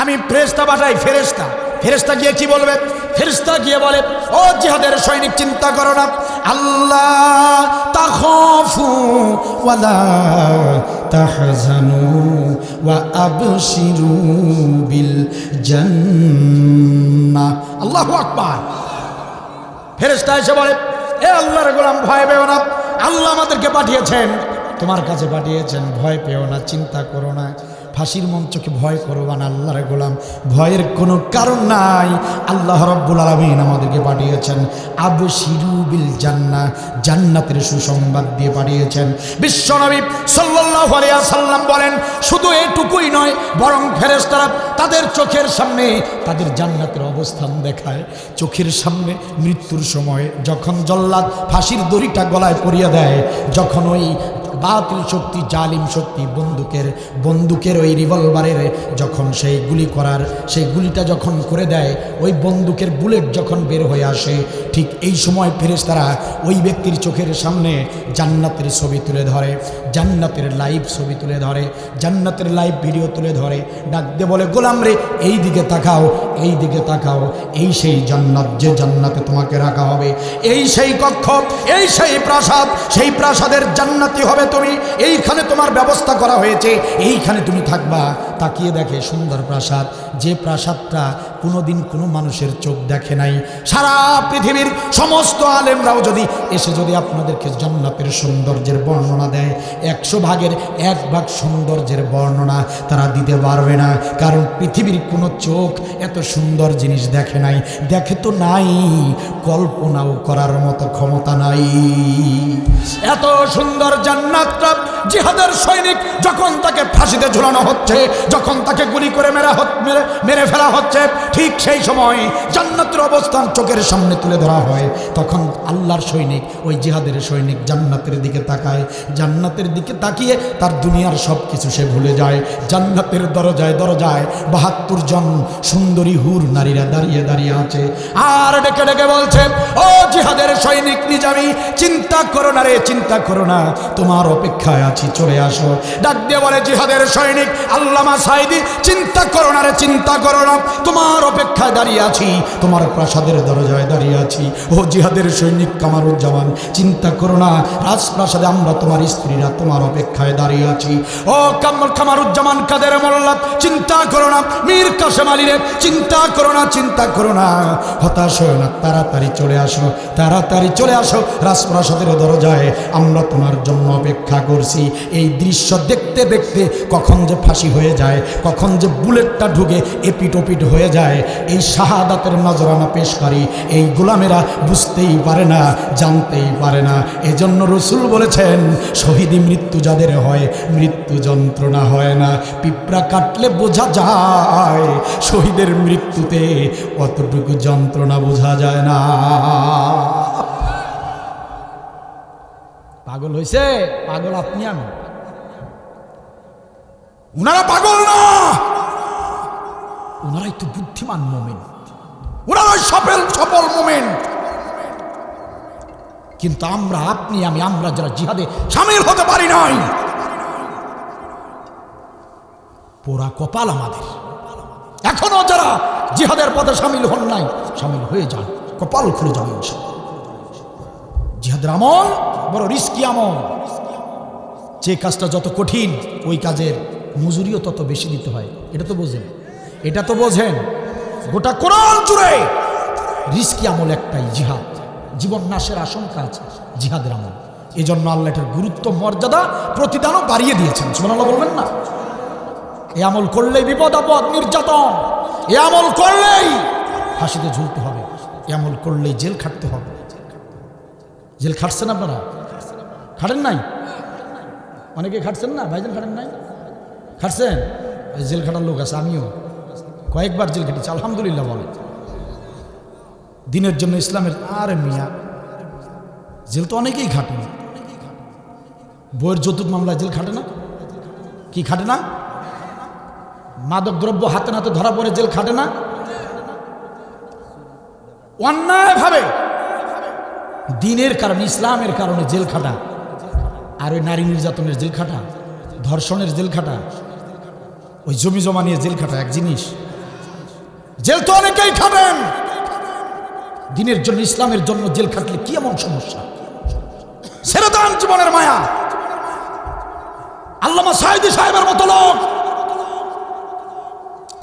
আমি ফেরেশতা পাঠাই। ফেরেশতা ফেরেশতা গিয়ে কি বলবে? ফেরেশতা গিয়ে বলে, ও জিহাদের সৈনিক চিন্তা করো না, আল্লাহ তাখাফু ওয়ালা তাহজানু ওয়া আবশিরু বিল জান্নাহ। আল্লাহু আকবার। ফেরেশতা এসে বলে, এ আল্লাহর গোলাম ভয় পেও না, আল্লাহ আমাদেরকে পাঠিয়েছেন, তোমার কাছে পাঠিয়েছেন, ভয় পেও না, চিন্তা করো না, ফাঁসির মঞ্চকে ভয় করবা না আল্লাহর গোলাম, ভয়ের কোনো কারণ নাই। আল্লাহ রাব্বুল আলামিন আমাদেরকে পাঠিয়েছেন আবশিরু বিল জান্নাহ, জান্নাতের সুসংবাদ দিয়ে পাঠিয়েছেন। বিশ্বনবী সাল্লাল্লাহু আলাইহি ওয়াসাল্লাম বলেন, শুধু এটুকুই নয়, বরং ফেরেশতারা তাদের চোখের সামনে তাদের জান্নাতের অবস্থান দেখায়। চোখের সামনে মৃত্যুর সময় যখন জল্লাদ ফাঁসির দড়িটা গলায় পরিয়ে দেয়, যখন ওই বাতিল শক্তি, জালিম শক্তি বন্দুকের ওই রিভলভারের যখন সেই গুলি করার সেই গুলিটা যখন করে দেয়, ওই বন্দুকের বুলেট যখন বের হয়ে আসে, ঠিক এই সময় ফেরেশতারা ওই ব্যক্তির চোখের সামনে জান্নাতের ছবি তুলে ধরে, জান্নাতের লাইভ ছবি তুলে ধরে, জান্নাতের লাইভ ভিডিও তুলে ধরে, ডাক দিয়ে বলে, গোলাম রে এই দিকে তাকাও, এই দিকে তাকাও, এই সেই জান্নাত যে জান্নাতে তোমাকে রাখা হবে, এই সেই কক্ষ, এই সেই প্রাসাদ, সেই প্রাসাদের জান্নাতি হবে তুমি, এইখানে তোমার ব্যবস্থা করা হয়েছে, এইখানে তুমি থাকবা। তাকিয়ে দেখে সুন্দর প্রাসাদ, যে প্রাসাদটা কোনোদিন কোনো মানুষের চোখ দেখে নাই। সারা পৃথিবীর সমস্ত আলেমরাও যদি এসে যদি আপনাদেরকে জান্নাতের সৌন্দর্যের বর্ণনা দেয়, 100 ভাগের 1 ভাগ সৌন্দর্যের বর্ণনা তারা দিতে পারবে না, কারণ পৃথিবীর কোনো চোখ এত সুন্দর জিনিস দেখে নাই, দেখে তো নাই, কল্পনাও করার মতো ক্ষমতা নাই। এত সুন্দর জান্নাতটা জিহাদের সৈনিক যখন তাকে ফাঁসিতে ঝুলানো হচ্ছে, যখন তাকে গুলি করে মেরে ফেলা হচ্ছে, ঠিক সেই সময় জান্নাতের অবস্থান চোখের সামনে তুলে ধরা হয়। তখন আল্লাহর সৈনিক, ওই জিহাদের সৈনিক জান্নাতের দিকে তাকায়, জান্নাতের দিকে তাকিয়ে তার দুনিয়ার সব কিছু সে ভুলে যায়। জান্নাতের দরজায় দরজায় 72 জন সুন্দরী হুর নারীরা দাঁড়িয়ে দাঁড়িয়ে আছে আর ডেকে ডেকে বলছে, ও জিহাদের সৈনিক নিজামী, চিন্তা করো না রে, চিন্তা করো না, তোমার অপেক্ষায় আছি, চলে আসো। ডাক দিয়ে বলে জিহাদের সৈনিক আল্লামা সাঈদী, চিন্তা করো না রে, চিন্তা করো না, তোমার অপেক্ষায় দাঁড়িয়ে আছি, তোমার প্রাসাদের দরজায় দাঁড়িয়ে আছি। ও জিহাদের সৈনিক কামারুজ্জামান, চিন্তা করো না, রাজপ্রাসাদে আমরা তোমার স্ত্রীরা তোমার অপেক্ষায় দাঁড়িয়ে আছি। ও কামারুজ্জামান কাদের মোল্লা, চিন্তা করো না, মীর কাসেম আলী রে, চিন্তা করো না, চিন্তা করো না, হতাশ হও না, তাড়াতাড়ি চলে আসো, তাড়াতাড়ি চলে আসো, রাজপ্রাসাদের দরজায় আমরা তোমার জন্য অপেক্ষা করছি। এই দৃশ্য দেখতে দেখতে কখন যে ফাঁসি হয়ে যায়, কখন যে বুলেটটা ঢুকে এপিট ওপিট হয়ে যায়, এই শাহাদাতের নজরানা পেশকারী এই গোলামেরা বুঝতেই পারে না, জানতেই পারে না। এজন্য রসুল বলেছেন, শহীদি মৃত্যু যাদের হয়, মৃত্যু যন্ত্রণা হয় না, পিঁপড়া কাটলে বোঝা যায়, শহীদের মৃত্যুতে অতটুকু যন্ত্রণা বোঝা যায় না। পাগল হয়েছে? পাগল আপনি, আমি? উনারা পাগল না, উনারাই তো বুদ্ধিমান মোমেন, উনারাই সফল মোমেন। কিন্তু আমরা, আপনি, আমি, আমরা যারা জিহাদে শামিল হতে পারি নাই, পোড়া কপাল আমাদের। এখনো যারা জিহাদের পথে শামিল হন নাই, শামিল হয়ে যান, কপাল খুলে যাবে ইনশাআল্লাহ। জিহাদের আমল বড় রিস্কি আমল। যে কাজটা যত কঠিন ওই কাজের মজুরিও তত বেশি দিতে হয়। এটা তো বোঝেন, এটা তো বোঝেন। গোটা কোরআন জুড়ে রিস্কি আমল একটাই, জিহাদ। জীবন নাশের আশঙ্কা আছে জিহাদের আমল। এই জন্য আল্লাহ এটার গুরুত্ব, মর্যাদা, প্রতিদানও বাড়িয়ে দিয়েছেন। সুবহানাল্লাহ বলবেন না? এই আমল করলেই বিপদ আপদ, নির্যাতন। এই আমল করলেই ফাঁসিতে ঝুলতে হবে। এই আমল করলেই জেল খাটতে হবে। জেল খাটছেন আপনারা? খাটেন নাই? অনেকে খাটছেন না? ভাইজান খাটেন নাই? খাটছেন? জেল খাটার লোক আছে, আমিও কয়েকবার জেল খেটেছি, আলহামদুলিল্লাহ বলে। দিনের জন্য ইসলামের। আরে মিয়া, জেল তো অনেকেই খাটে না। বইয়ের যৌতুক মামলায় জেল খাটে না? কি খাটে না? মাদক দ্রব্য হাতে নাতে ধরা পড়ে জেল খাটে না? অন্যায়ভাবে দিনের কারণে, ইসলামের কারণে জেল খাটা, আর ওই নারী নির্যাতনের জেল খাটা, ধর্ষণের জেল খাটা, ওই জমি জমা নিয়ে জেল খাটা এক জিনিস। জেল তো অনেকেই খাটেন। দিনের জন্য, ইসলামের জন্য জেল খাটলে কি এমন সমস্যা? ছেড়ে দেন জীবনের মায়া। আল্লামা সাঈদী সাহেবের মতো লোক,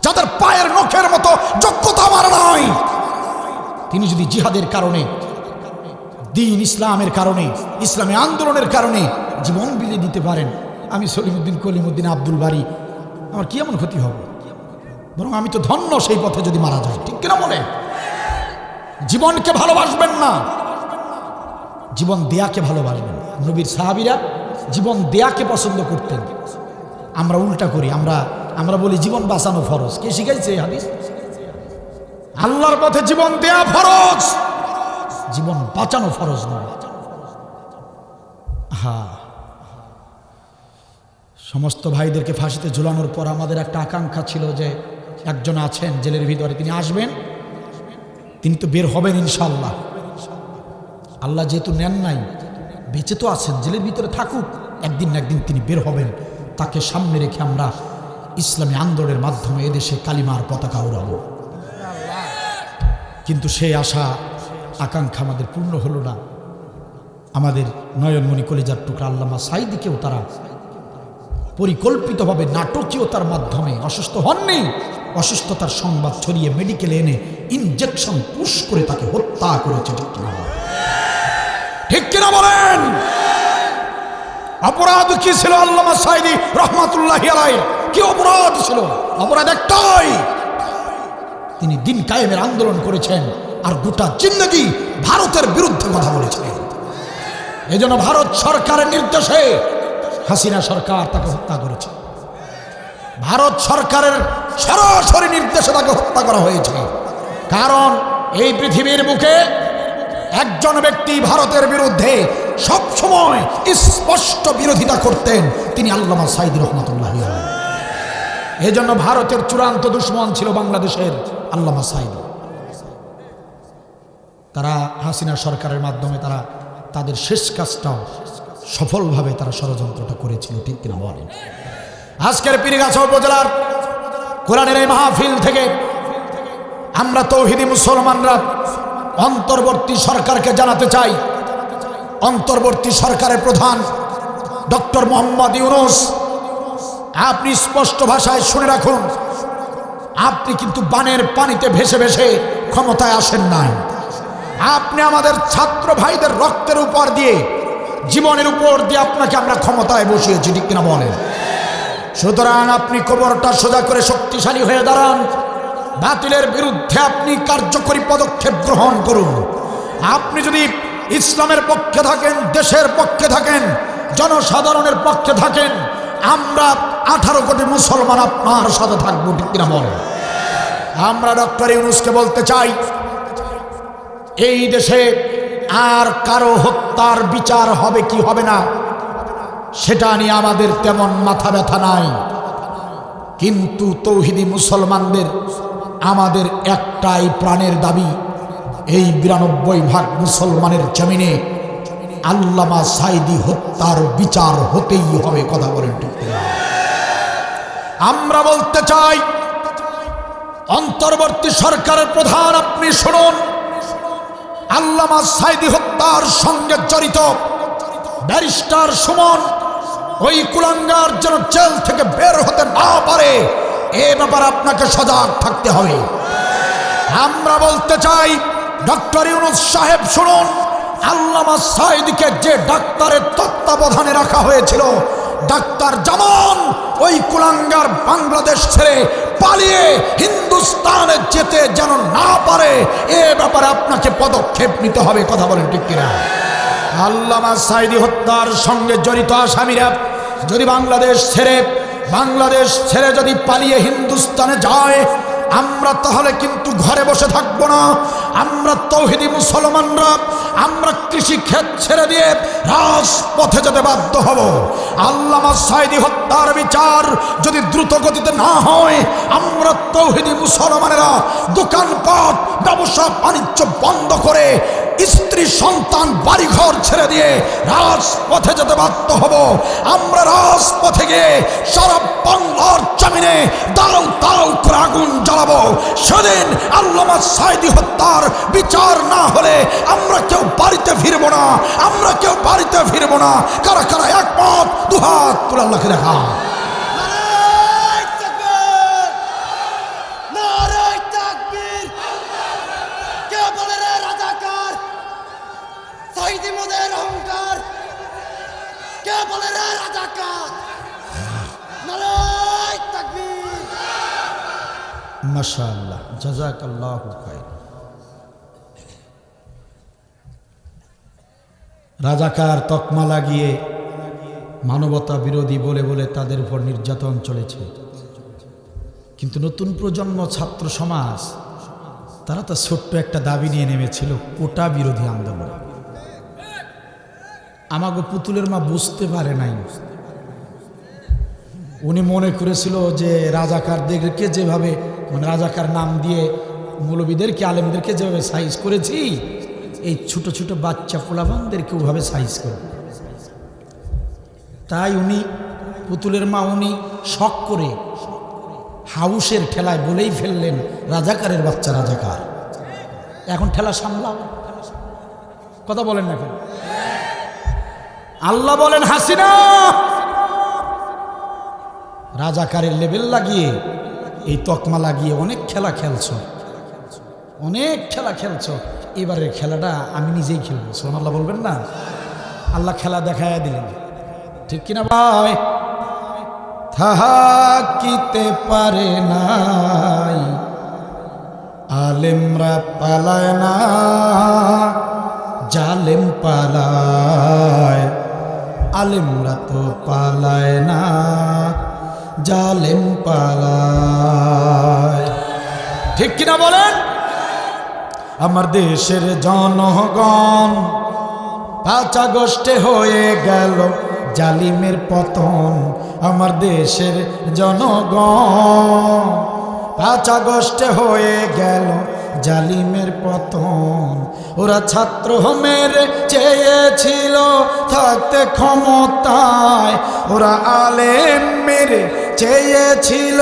যাদের পায়ের নখের মতো যোগ্যতা আমার নয়, তিনি যদি জিহাদের কারণে, দিন ইসলামের কারণে, ইসলামী আন্দোলনের কারণে জীবন বিলিয়ে দিতে পারেন, আমি সলিমুদ্দিন কলিমুদ্দিন আব্দুল বারী, আমার কি এমন ক্ষতি হবে? বরং আমি তো ধন্য সেই পথে যদি মারা যায়। ঠিক কিনা বলে? জীবনকে ভালোবাসবেন না, জীবন দেয়াকে ভালোবাসবেন। নবীর সাহাবীরা জীবন দেয়াকে পছন্দ করতেন। আমরা উল্টা করি, আমরা বলি জীবন বাঁচানো ফরজ। কে শিখাইছে এই হাদিস? আল্লাহর পথে জীবন দেয়া ফরজ, জীবন বাঁচানো ফরজ নয়। সমস্ত ভাইদেরকে ফাঁসিতে ঝুলানোর পর আমাদের একটা আকাঙ্ক্ষা ছিল যে একজন আছেন জেলের ভিতরে, তিনি আসবেন, তিনি তো বের হবেন ইনশাআল্লাহ। আল্লাহ যেহেতু নেন নাই, বেঁচে তো আছেন, জেলের ভিতরে থাকুক, একদিন না একদিন তিনি বের হবেন। তাকে সামনে রেখে আমরা ইসলামী আন্দোলনের মাধ্যমে এদেশে কালিমার পতাকা উড়াবো। কিন্তু সেই আশা আকাঙ্ক্ষা আমাদের পূর্ণ হলো না। আমাদের নয়নমণি কলিজার টুকরা আল্লামা সাঈদীকেও তারা পরিকল্পিতভাবে নাটকীয়তার মাধ্যমে, অসুস্থ হননি, অসুস্থতার সংবাদ ছড়িয়ে মেডিকেলে এনে ইনজেকশন পুশ করে তাকে হত্যা করেছে। ঠিক কিনা? ঠিক কিনা বলেন? অপরাধ কি ছিল আল্লামা সাঈদী রহমাতুল্লাহি আলাইহি? কি অপরাধ ছিল? অপরাধ একটাই, তিনি দিন কায়েমের আন্দোলন করেছেন আর গোটা জিন্দেগি ভারতের বিরুদ্ধে কথা বলেছেন। এজন্য ভারত সরকারের নির্দেশে হাসিনা সরকার তাকে হত্যা করেছে। ভারত সরকারের সরাসরি নির্দেশে তাকে হত্যা করা হয়েছে। কারণ এই পৃথিবীর বুকে একজন ব্যক্তি ভারতের বিরুদ্ধে সবসময় স্পষ্ট বিরোধিতা করতেন, তিনি আল্লামা সাঈদী রহমাতুল্লাহি আলাইহি। এই জন্য ভারতের চূড়ান্ত দুশমন ছিল বাংলাদেশের আল্লামা সাঈদী। তারা হাসিনা সরকারের মাধ্যমে তারা তাদের শেষ কাজটাও সফলভাবে তারা ষড়যন্ত্রটা করেছিল। ঠিক কিনা বলেন? আজকের পীরগাছা উপজেলার কোরআনের এই মাহফিল থেকে আমরা তৌহিদি মুসলমানরা অন্তর্বর্তী সরকারকে জানাতে চাই, অন্তর্বর্তী সরকারের প্রধান ডক্টর মোহাম্মদ ইউনূস, আপনি স্পষ্ট ভাষায় শুনে রাখুন, আপনি কিন্তু বানের পানিতে ভেসে ভেসে ক্ষমতায় আসেন নাই। আপনি আমাদের ছাত্র ভাইদের রক্তের উপর দিয়ে, জীবনের উপর দিয়ে আপনাকে আমরা ক্ষমতায় বসিয়েছি। ঠিক কিনা বলেন? সুতরাং আপনি কোমরটা সোজা করে শক্তিশালী হয়ে দাঁড়ান, বাতিলের বিরুদ্ধে আপনি কার্যকরী পদক্ষেপ গ্রহণ করুন। আপনি যদি ইসলামের পক্ষে থাকেন, দেশের পক্ষে থাকেন, জনসাধারণের পক্ষে থাকেন, আমরা 18 কোটি মুসলমান আপনার সাথে থাকবো। ঠিক কিনা বলেন? আমরা ডক্টর ইউনূসকে বলতে চাই, এই দেশে আর কারো হত্যার বিচার হবে কি হবে না সেটা নিয়ে আমাদের তেমন মাথা ব্যথা নাই। কিন্তু তৌহিদি মুসলমানদের আমাদের একটাই প্রাণের দাবি, এই 92% মুসলমানের জমিনে আল্লামা সাঈদী হত্যার বিচার হতেই হবে। কথা বলেন ঠিক কিনা? আমরা বলতে চাই, অন্তর্বর্তী সরকারের প্রধান আপনি শুনুন, আল্লামা সাঈদী হত্যার সঙ্গে জড়িত ব্যারিস্টার সুমন ওই কুলাঙ্গার যেন জেল থেকে বের হতে না পারে, এ ব্যাপারে আপনাকে সজাগ থাকতে হবে। আমরা বলতে চাই, ডক্টর ইউনূস সাহেব শুনুন, আল্লামা সাঈদীকে যে ডাক্তারের তত্ত্বাবধানে রাখা হয়েছিল, ডাক্তার জামান ওই কুলাঙ্গার বাংলাদেশ ছেড়ে পালিয়ে হিন্দুস্তানে যেতে যেন না পারে, এ ব্যাপারে আপনাকে পদক্ষেপ নিতে হবে। কথা বলেন ঠিক কিনা? আল্লামা সাঈদী হত্যার সঙ্গে জড়িত আসামিরা যদি বাংলাদেশ ছেড়ে যদি পালিয়ে হিন্দুস্তানে যায়, আমরা তাহলে কিন্তু ঘরে বসে থাকবো না। আমরা তৌহিদি মুসলমানরা আমরা কৃষি ক্ষেত ছেড়ে দিয়ে রাজপথে যেতে বাধ্য হব। আল্লামা সাঈদী হত্যার বিচার যদি দ্রুত গতিতে না হয়, আমরা তৌহিদি মুসলমানেরা দোকানপাট ব্যবসা বাণিজ্য বন্ধ করে স্ত্রী সন্তান বাড়িঘর ছেড়ে দিয়ে রাজপথে যেতে বাধ্য হব। আমরা রাজপথে গিয়ে সারা বাংলার জমিনে দাও দাও করে আগুন জ্বালাবো। সেদিন আল্লামা সাঈদী হত্যার বিচার না হলে আমরা কেউ বাড়িতে ফিরবো না, আমরা কেউ বাড়িতে ফিরবো না। কারা কারা একমত? দুহাত তুলে আল্লাহকে দেখা। মাশাআল্লাহ, জাযাকাল্লাহু খায়র। রাজাকার তকমা লাগিয়ে মানবতা বিরোধী বলে বলে তাদের উপর নির্যাতন চলেছে, কিন্তু নতুন প্রজন্ম ছাত্র সমাজ তারা তো ছোট্ট একটা দাবি নিয়ে নেমেছিল, কোটা বিরোধী আন্দোলন। আমাগো পুতুলের মা বুঝতে পারে নাই, উনি মনে করেছিল যে রাজাকারদেরকে যেভাবে মানে রাজাকার নাম দিয়ে মৌলবীদেরকে আলেমদেরকে যেভাবে সাইজ করেছি, এই ছোট ছোট বাচ্চা পোলাপানদেরকে ওভাবে সাইজ করবে। তাই উনি পুতুলের মা উনি শখ করে হাউসের ঠেলায় বলেই ফেললেন, রাজাকারের বাচ্চা রাজাকার। এখন ঠেলা সামলাও, কথা বলেন না কেন? আল্লাহ বলেন, হাসিনা রাজাকারের লেবেল লাগিয়ে এই তকমা লাগিয়ে অনেক খেলা খেলছো, অনেক খেলা খেলছো। এবারের খেলাটা আমি নিজেই খেলবো। সুবহানাল্লাহ বলবেন না? আল্লাহ খেলা দেখায়া দিলেন, ঠিক কিনা ভাই? থাকিতে পারে নাই আলেমরা পালায় না, জালেম পালায়। আলেমরা তো পালায় না, জালেম পালায়। ঠিক কিনা বলেন? আমার দেশের জনগণ 5 আগস্টে হয়ে গেল জালিমের পতন। আমার দেশের জনগণ 5 আগস্টে হয়ে গেল জালিমের পতন। ওরা ছাত্র মেরে চেয়েছিল থাকতে ক্ষমতায়, ওরা আলেম মেরে চেয়েছিল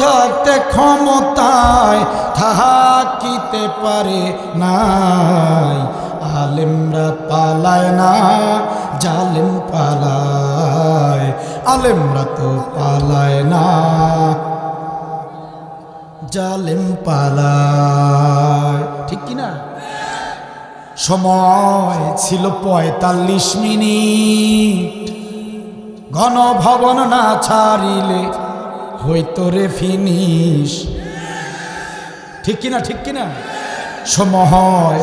থাকতে ক্ষমতায়। থাকিতে পারে নাই আলেমরা পালায় না, জালেম পালায়। আলেমরা তো পালায় না, জালেম পালায়। ঠিক কিনা? সময় ছিল 45 মিনিট, গণভবন না ছাড়িলে হইতো রে ফিনিশ। ঠিক কিনা? ঠিক কিনা? সময়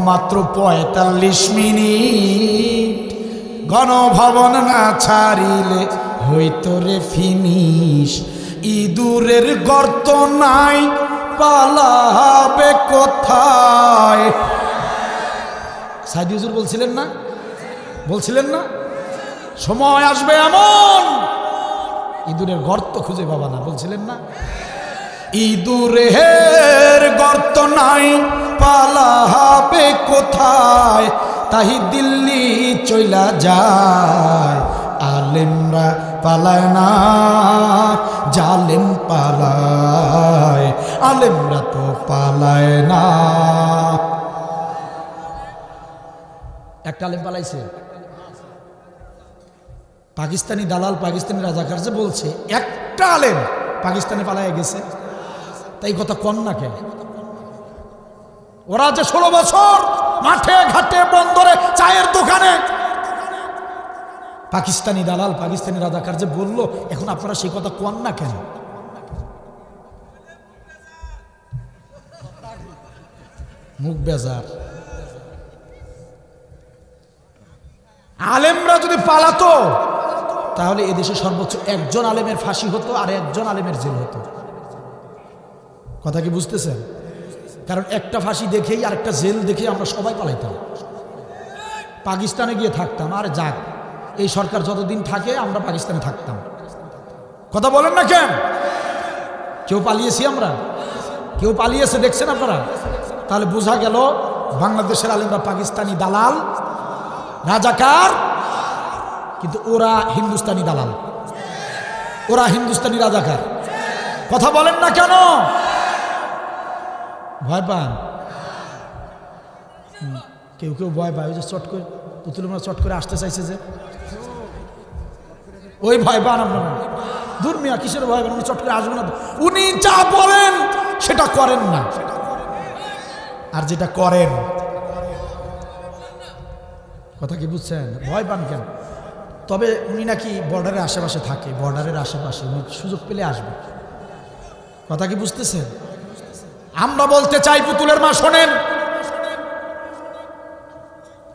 মাত্র 45 মিনিট, গণভবন না ছাড়িলে হইতো রে ফিনিশ। ইঁদুরের গর্ত নাই, পালাবে কোথায়? সাইদি হুজুর বলছিলেন না? বলছিলেন না সময় আসবে এমন ইঁদুরের গর্ত খুঁজে পাবা না? বলছিলেন না? ইঁদুরের গর্ত নাই, পালাবে কোথায়? তাহি দিল্লি চইলা যায়। আলেমরা পালায় না, জালেম পালায়। আলেমরা তো পালায় না, একটা আলেম পালাইছে, পাকিস্তানি দালাল পাকিস্তানি রাজাকার যে বলছে একটা আলেম পাকিস্তানে পালাইয়া গেছে, তাই কথা কন না কেন? ওরা যে 16 বছর মাঠে ঘাটে বন্দরে চায়ের দোকানে পাকিস্তানি দালাল পাকিস্তানি রাজাকার যে বললো, এখন আপনারা সেই কথা কন না কেন? মুখ বেজার। আলেমরা যদি পালাতো তাহলে এদেশে সর্বোচ্চ একজন আলেমের ফাঁসি হতো আর একজন আলেমের জেল হতো। কথা কি বুঝতেছেন? কারণ একটা ফাঁসি দেখেই আর একটা জেল দেখেই আমরা সবাই পালাইতাম, পাকিস্তানে গিয়ে থাকতাম। আর যাক, এই সরকার যতদিন থাকে আমরা পাকিস্তানে থাকতাম। কথা বলেন না কেন? কেউ পালিয়েছি আমরা? কেউ পালিয়েছে দেখছেন আপনারা? তাহলে বোঝা গেল বাংলাদেশের আলেমরা পাকিস্তানি দালাল রাজাকার, কিন্তু ওরা হিন্দুস্তানি দালাল, ওরা হিন্দুস্তানি রাজাকার। কথা বলেন না কেন? ভয় পান? কেউ কেউ ভয় পায়, ওই যে চট করে পুতুল চট করে আসতে চাইছে যে, ওই ভয় পান আপনারা? দূর মিয়া, কিসের ভয় পান? উনি চট করে আসবে না, উনি যা বলেন সেটা করেন না, আর যেটা করেন। কথা কি বুঝছেন? ভয় পান কেন? তবে উনি নাকি বর্ডারের আশেপাশে থাকে, বর্ডারের আশেপাশে উনি সুযোগ পেলে আসবে। কথা কি বুঝতেছেন? আমরা বলতে চাই, পুতুলের মা শোনেন,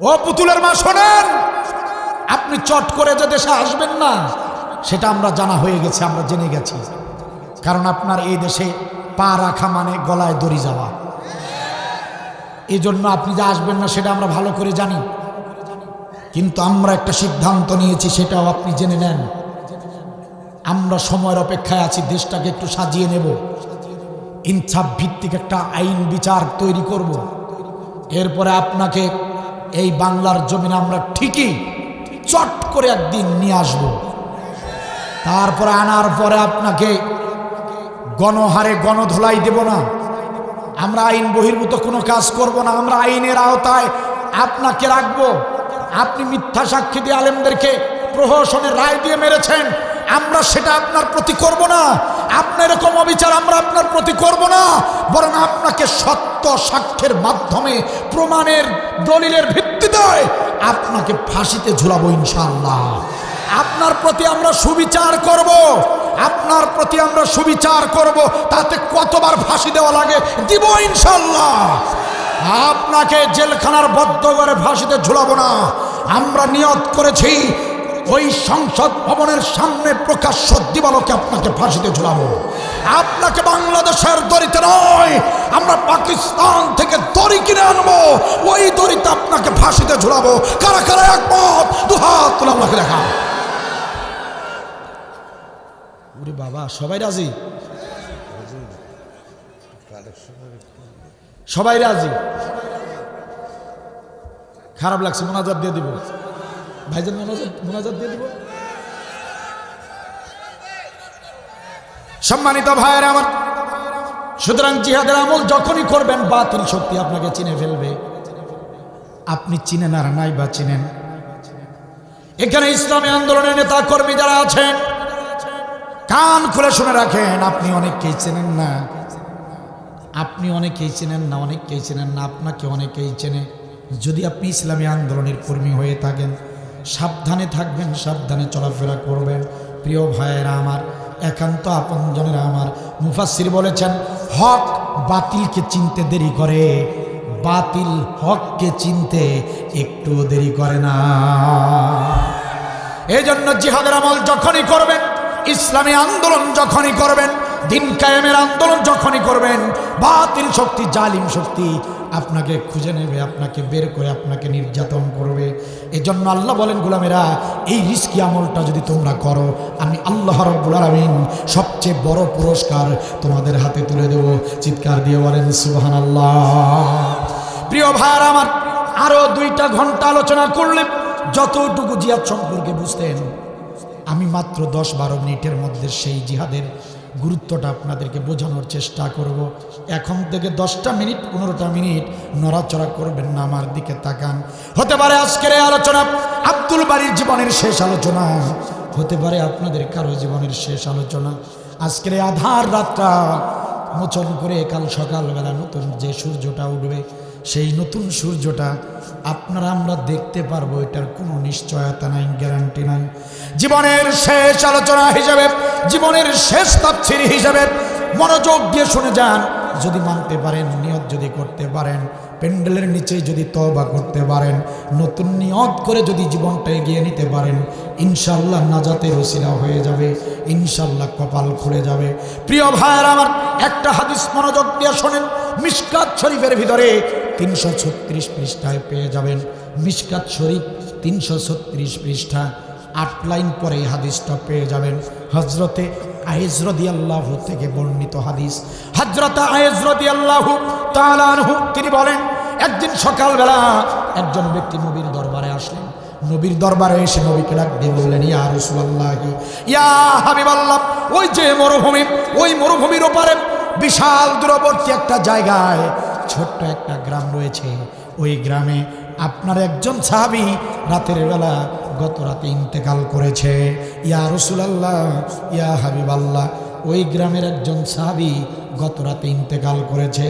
ও পুতুলের মা শোনেন, আপনি চট করে যে দেশে আসবেন না সেটা আমরা জানা হয়ে গেছে, আমরা জেনে গেছি। কারণ আপনার এই দেশে পা রাখা মানে গলায় দড়ি যাওয়া। এই জন্য আপনি যে আসবেন না সেটা আমরা ভালো করে জানি, কিন্তু আমরা একটা সিদ্ধান্ত নিয়েছি, সেটাও আপনি জেনে নেন। আমরা সময়ের অপেক্ষায় আছি, দেশটাকে একটু সাজিয়ে নেব, ইনসাফ ভিত্তিক একটা আইন বিচার তৈরি করব। এরপরে আপনাকে এই বাংলার জমিনে আমরা ঠিকই চট করে একদিন নিয়ে আসব। তারপরে আনার পরে আপনাকে গণহারে গণধোলাই দেব না, আমরা আইন বহির্ভূত কোনো কাজ করব না, আমরা আইনের আওতায় আপনাকে রাখবো। আপনি মিথ্যা সাক্ষী দিয়ে আলেমদেরকে প্রহসনের রায় দিয়ে মেরেছেন, আমরা সেটা আপনার প্রতি করব না। আপনার এরকম অবিচার আমরা আপনার প্রতি করব না, বরং আপনাকে সত্য সাক্ষ্যের মাধ্যমে প্রমাণের দলিলের ভিত্তিতে আপনাকে ফাঁসিতে ঝুলাবো ইনশাআল্লাহ। আপনার প্রতি আমরা সুবিচার করব, আপনার প্রতি আমরা সুবিচার করব, তাতে কতবার ফাঁসি দেওয়া লাগে দিব ইনশাআল্লাহ। আপনাকে জেলখানার বদ্ধ করে ফাঁসিতে ঝুলাবো না। আমরা নিয়ত করেছি ওই সংসদ ভবনের সামনে প্রকাশ্য দিবালোকে আপনাকে ফাঁসিতে ঝুলাবো। আপনাকে বাংলাদেশের দড়িতে নয়, আমরা পাকিস্তান থেকে দড়ি কিনে আনবো, ওই দড়িতে আপনাকে ফাঁসিতে ঝুলাবো। কারা কারা একমত? দুহাত তুলে আমাকে দেখা। ওরে বাবা, সবাই রাজি? সবাই রাজি? খারাপ লাগছে, মোনাজাত দিয়ে দিব ভাইজান, মোনাজাত দিয়ে দিব। সম্মানিত ভাইয়ের আমার, সুতরাং জিহাদের আমল যখনই করবেন বাতিল শক্তি আপনাকে চিনে ফেলবে। আপনি চিনেন আর নাই বা চিনেন, এখানে ইসলামী আন্দোলনের নেতা কর্মী যারা আছেন কান খুলে শুনে রাখেন, আপনি অনেককেই চেনেন না, আপনি অনেকেই চেনেন না, অনেককেই চেনেন না, আপনাকে অনেকেই চেনে। যদি আপনি ইসলামী আন্দোলনের কর্মী হয়ে থাকেন, সাবধানে থাকবেন, সাবধানে চলাফেরা করবেন। প্রিয় ভাইয়েরা আমার, একান্ত আপনজনেরা আমার, মুফাসসির বলেছেন হক বাতিলকে চিনতে দেরি করে, বাতিল হককে চিনতে একটু দেরি করে না। এই জন্য জিহাদের আমল যখনই করবেন, ইসলামী আন্দোলন যখনই করবেন, দিন কায়েমের আন্দোলন যখনই করবেন, বাতিল শক্তি জালিম শক্তি আপনাকে খুঁজে নেবে, আপনাকে বের করে আপনাকে নির্যাতন করবে। এজন্য আল্লাহ বলেন, গোলামেরা এই রিস্কি আমলটা যদি তোমরা করো, আমি আল্লাহ রাব্বুল আলামিন সবচেয়ে বড় পুরস্কার তোমাদের হাতে তুলে দেব। চিৎকার দিয়ে বলেন সুবহানাল্লাহ। প্রিয় ভাইরা আমার, আরো 2টা ঘন্টা আলোচনা করলে যতটুকু জিহাদ সম্পর্কে বুঝতেন, আমি মাত্র 10-12 মিনিটের মধ্যে সেই জিহাদের গুরুত্বটা আপনাদেরকে বোঝানোর চেষ্টা করব। এখন থেকে 10টা মিনিট 15টা মিনিট নড়াচড়া করবেন না, আমার দিকে তাকান। হতে পারে আজকের এই আলোচনা আব্দুল বারীর জীবনের শেষ আলোচনা, হতে পারে আপনাদের কারো জীবনের শেষ আলোচনা। আজকের এই আধার রাতটা মোচন করে কাল সকালবেলা নতুন যে সূর্যটা উঠবে, সেই নতুন সূর্যটা আপনারা আমরা দেখতে পারবো, এটার কোনো নিশ্চয়তা নাই, গ্যারান্টি নাই। জীবনের শেষ আলোচনা হিসেবে, জীবনের শেষ তাফসীর হিসেবে মনোযোগ দিয়ে শুনে যান। যদি মানতে পারেন, নিয়ত যদি করতে পারেন, প্যান্ডেলের নিচে যদি তওবা করতে পারেন, নতুন নিয়ত করে যদি জীবনটা এগিয়ে নিতে পারেন, ইনশাআল্লাহ নাজাতের ওসিলা হয়ে যাবে, ইনশাআল্লাহ কপাল খুলে যাবে। প্রিয় ভাইয়েরা আমার, একটা হাদিস মনোযোগ দিয়ে শোনেন। মিশকাত শরীফের ভিতরে 336 পৃষ্ঠায় পেয়ে যাবেন। মিশকাত শরীফ 336 পৃষ্ঠা, 8 লাইন পরে এই হাদিসটা পেয়ে যাবেন। হযরতে আয়েশ রাদিয়াল্লাহু থেকে বর্ণিত হাদিস। হযরত আয়েশ রাদিয়াল্লাহু তাআলা আনহু তিনি বলেন, একদিন সকালবেলা একজন ব্যক্তি নবীর দরবারে আসলেন। নবীর দরবারে এসে নবীকে ডাক দিয়ে বললেন, ইয়া রাসূলুল্লাহ, ইয়া হাবিবাল্লাহ, ওই যে মরুভূমি, ওই মরুভূমির ওপারে বিশাল দূরবর্তী একটা জায়গায় ছোট্ট একটা গ্রাম রয়েছে। ওই গ্রামে আপনার একজন সাহাবী রাতের বেলা গত রাতে ইন্তেকাল করেছে। ইয়া রাসূলুল্লাহ, ইয়া হাবিবাল্লাহ, ওই গ্রামের একজন সাহাবী গত রাতে ইন্তেকাল করেছে।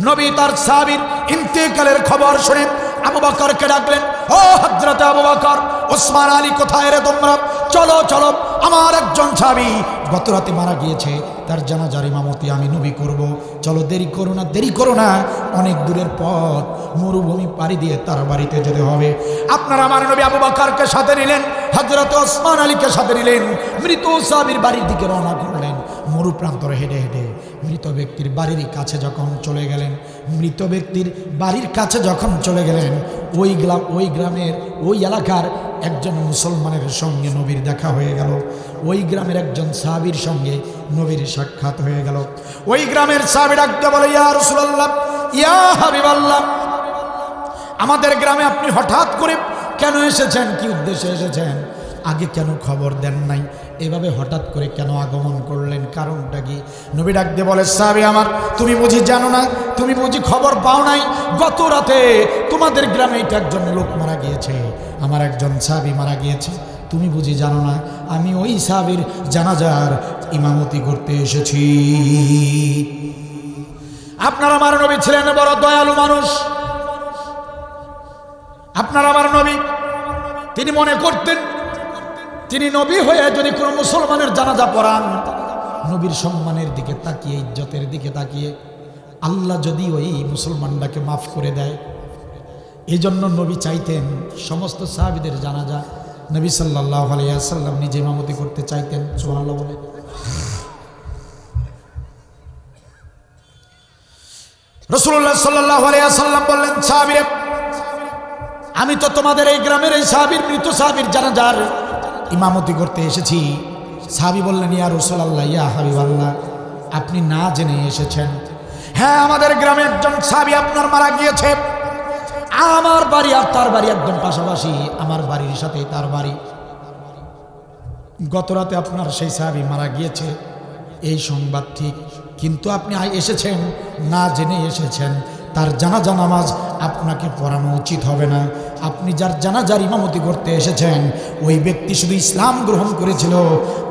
নবী তার সাহাবীর ইন্তেকালের খবর শুনে আবু বকরকে ডাকলেন, ও হযরত আবু বকর, ওসমান আলী কোথায় রে তোমরা? চলো চলো, আমার একজন সাহাবী গত রাতে মারা গিয়েছে, তার জানাজার ইমামতি আমি নবী করব। চলো, দেরি করো না, দেরি করো না, অনেক দূরের পথ, মরুভূমি পাড়ি দিয়ে তার বাড়িতে যেতে হবে। আপনারা আমার নবী আবু বকরকে সাথে নিলেন, হযরত ওসমান আলীকে সাথে নিলেন, মৃত সাহাবীর বাড়ির দিকে রওনা করলেন। মরু প্রান্তরে হেঁটে হেঁটে মৃত ব্যক্তির বাড়ির কাছে যখন চলে গেলেন, মৃত ব্যক্তির বাড়ির কাছে যখন চলে গেলেন, ওই গ্রামের ওই এলাকার একজন মুসলমানের সঙ্গে নবীর দেখা হয়ে গেল। ওই গ্রামের একজন সাহাবীর সঙ্গে নবীর সাক্ষাৎ হয়ে গেল। ওই গ্রামের সাহাবী ডাকতে বলে, ইয়া রাসূলুল্লাহ, ইয়া হাবিবাল্লাহ, আমাদের গ্রামে আপনি হঠাৎ করে কেন এসেছেন? কি উদ্দেশ্যে এসেছেন? আগে কেন খবর দেন নাই? এভাবে হঠাৎ করে কেন আগমন করলেন? কারণটা কি? নবী ডাক দিয়ে বলে, সাহাবী আমার, তুমি বুঝি জানো না, তুমি বুঝি খবর পাও নাই? গত রাতে তোমাদের গ্রামে একজন লোক মারা গিয়েছে, আমার একজন সাহাবী মারা গিয়েছে, তুমি বুঝি জানো না? আমি ওই সাহাবীর জানাজার ইমামতি করতে এসেছি। আপনার আমার নবী ছিলেন বড় দয়ালু মানুষ। আপনার আমার নবী, তিনি মনে করতেন তিনি নবী হয়ে যদি কোনো মুসলমানের জানাজা পড়ান, নবীর সম্মানের দিকে তাকিয়ে, ইজ্জতের দিকে তাকিয়ে আল্লাহ যদি ওই মুসলমানটাকে মাফ করে দেয়, এই জন্য নবী চাইতেন সমস্ত সাহাবীদের জানাজা নবী সাল্লাল্লাহু আলাইহি ওয়াসাল্লাম নিজে ইমামতি করতে চাইতেন। সুবহানাল্লাহ বলে। রাসূলুল্লাহ সাল্লাল্লাহু আলাইহি ওয়াসাল্লাম বললেন, সাহাবীরা, আমি তো তোমাদের এই গ্রামের এই সাহাবীর, মৃত সাহাবীর জানাজার ইমামতি করতে এসেছি। সাহাবী বললেন, ইয়া রাসূলুল্লাহ, ইয়া হাবিবাল্লাহ, আপনি না জেনে এসেছেন। হ্যাঁ, আমাদের গ্রামে একজন সাহাবী আপনার মারা গিয়েছে। আমার বাড়ি আর তার বাড়ি একদম পাশাপাশি, আমার বাড়ির সাথে তার বাড়ি। গত রাতে আপনার সেই সাহাবী মারা গিয়েছে, এই সংবাদ ঠিক, কিন্তু আপনি এসেছেন না জেনে এসেছেন। তার জানাজা নামাজ আপনাকে পড়ানো উচিত হবে না। আপনি যার জানাজার ইমামতি করতে এসেছেন, ওই ব্যক্তি শুধু ইসলাম গ্রহণ করেছিল,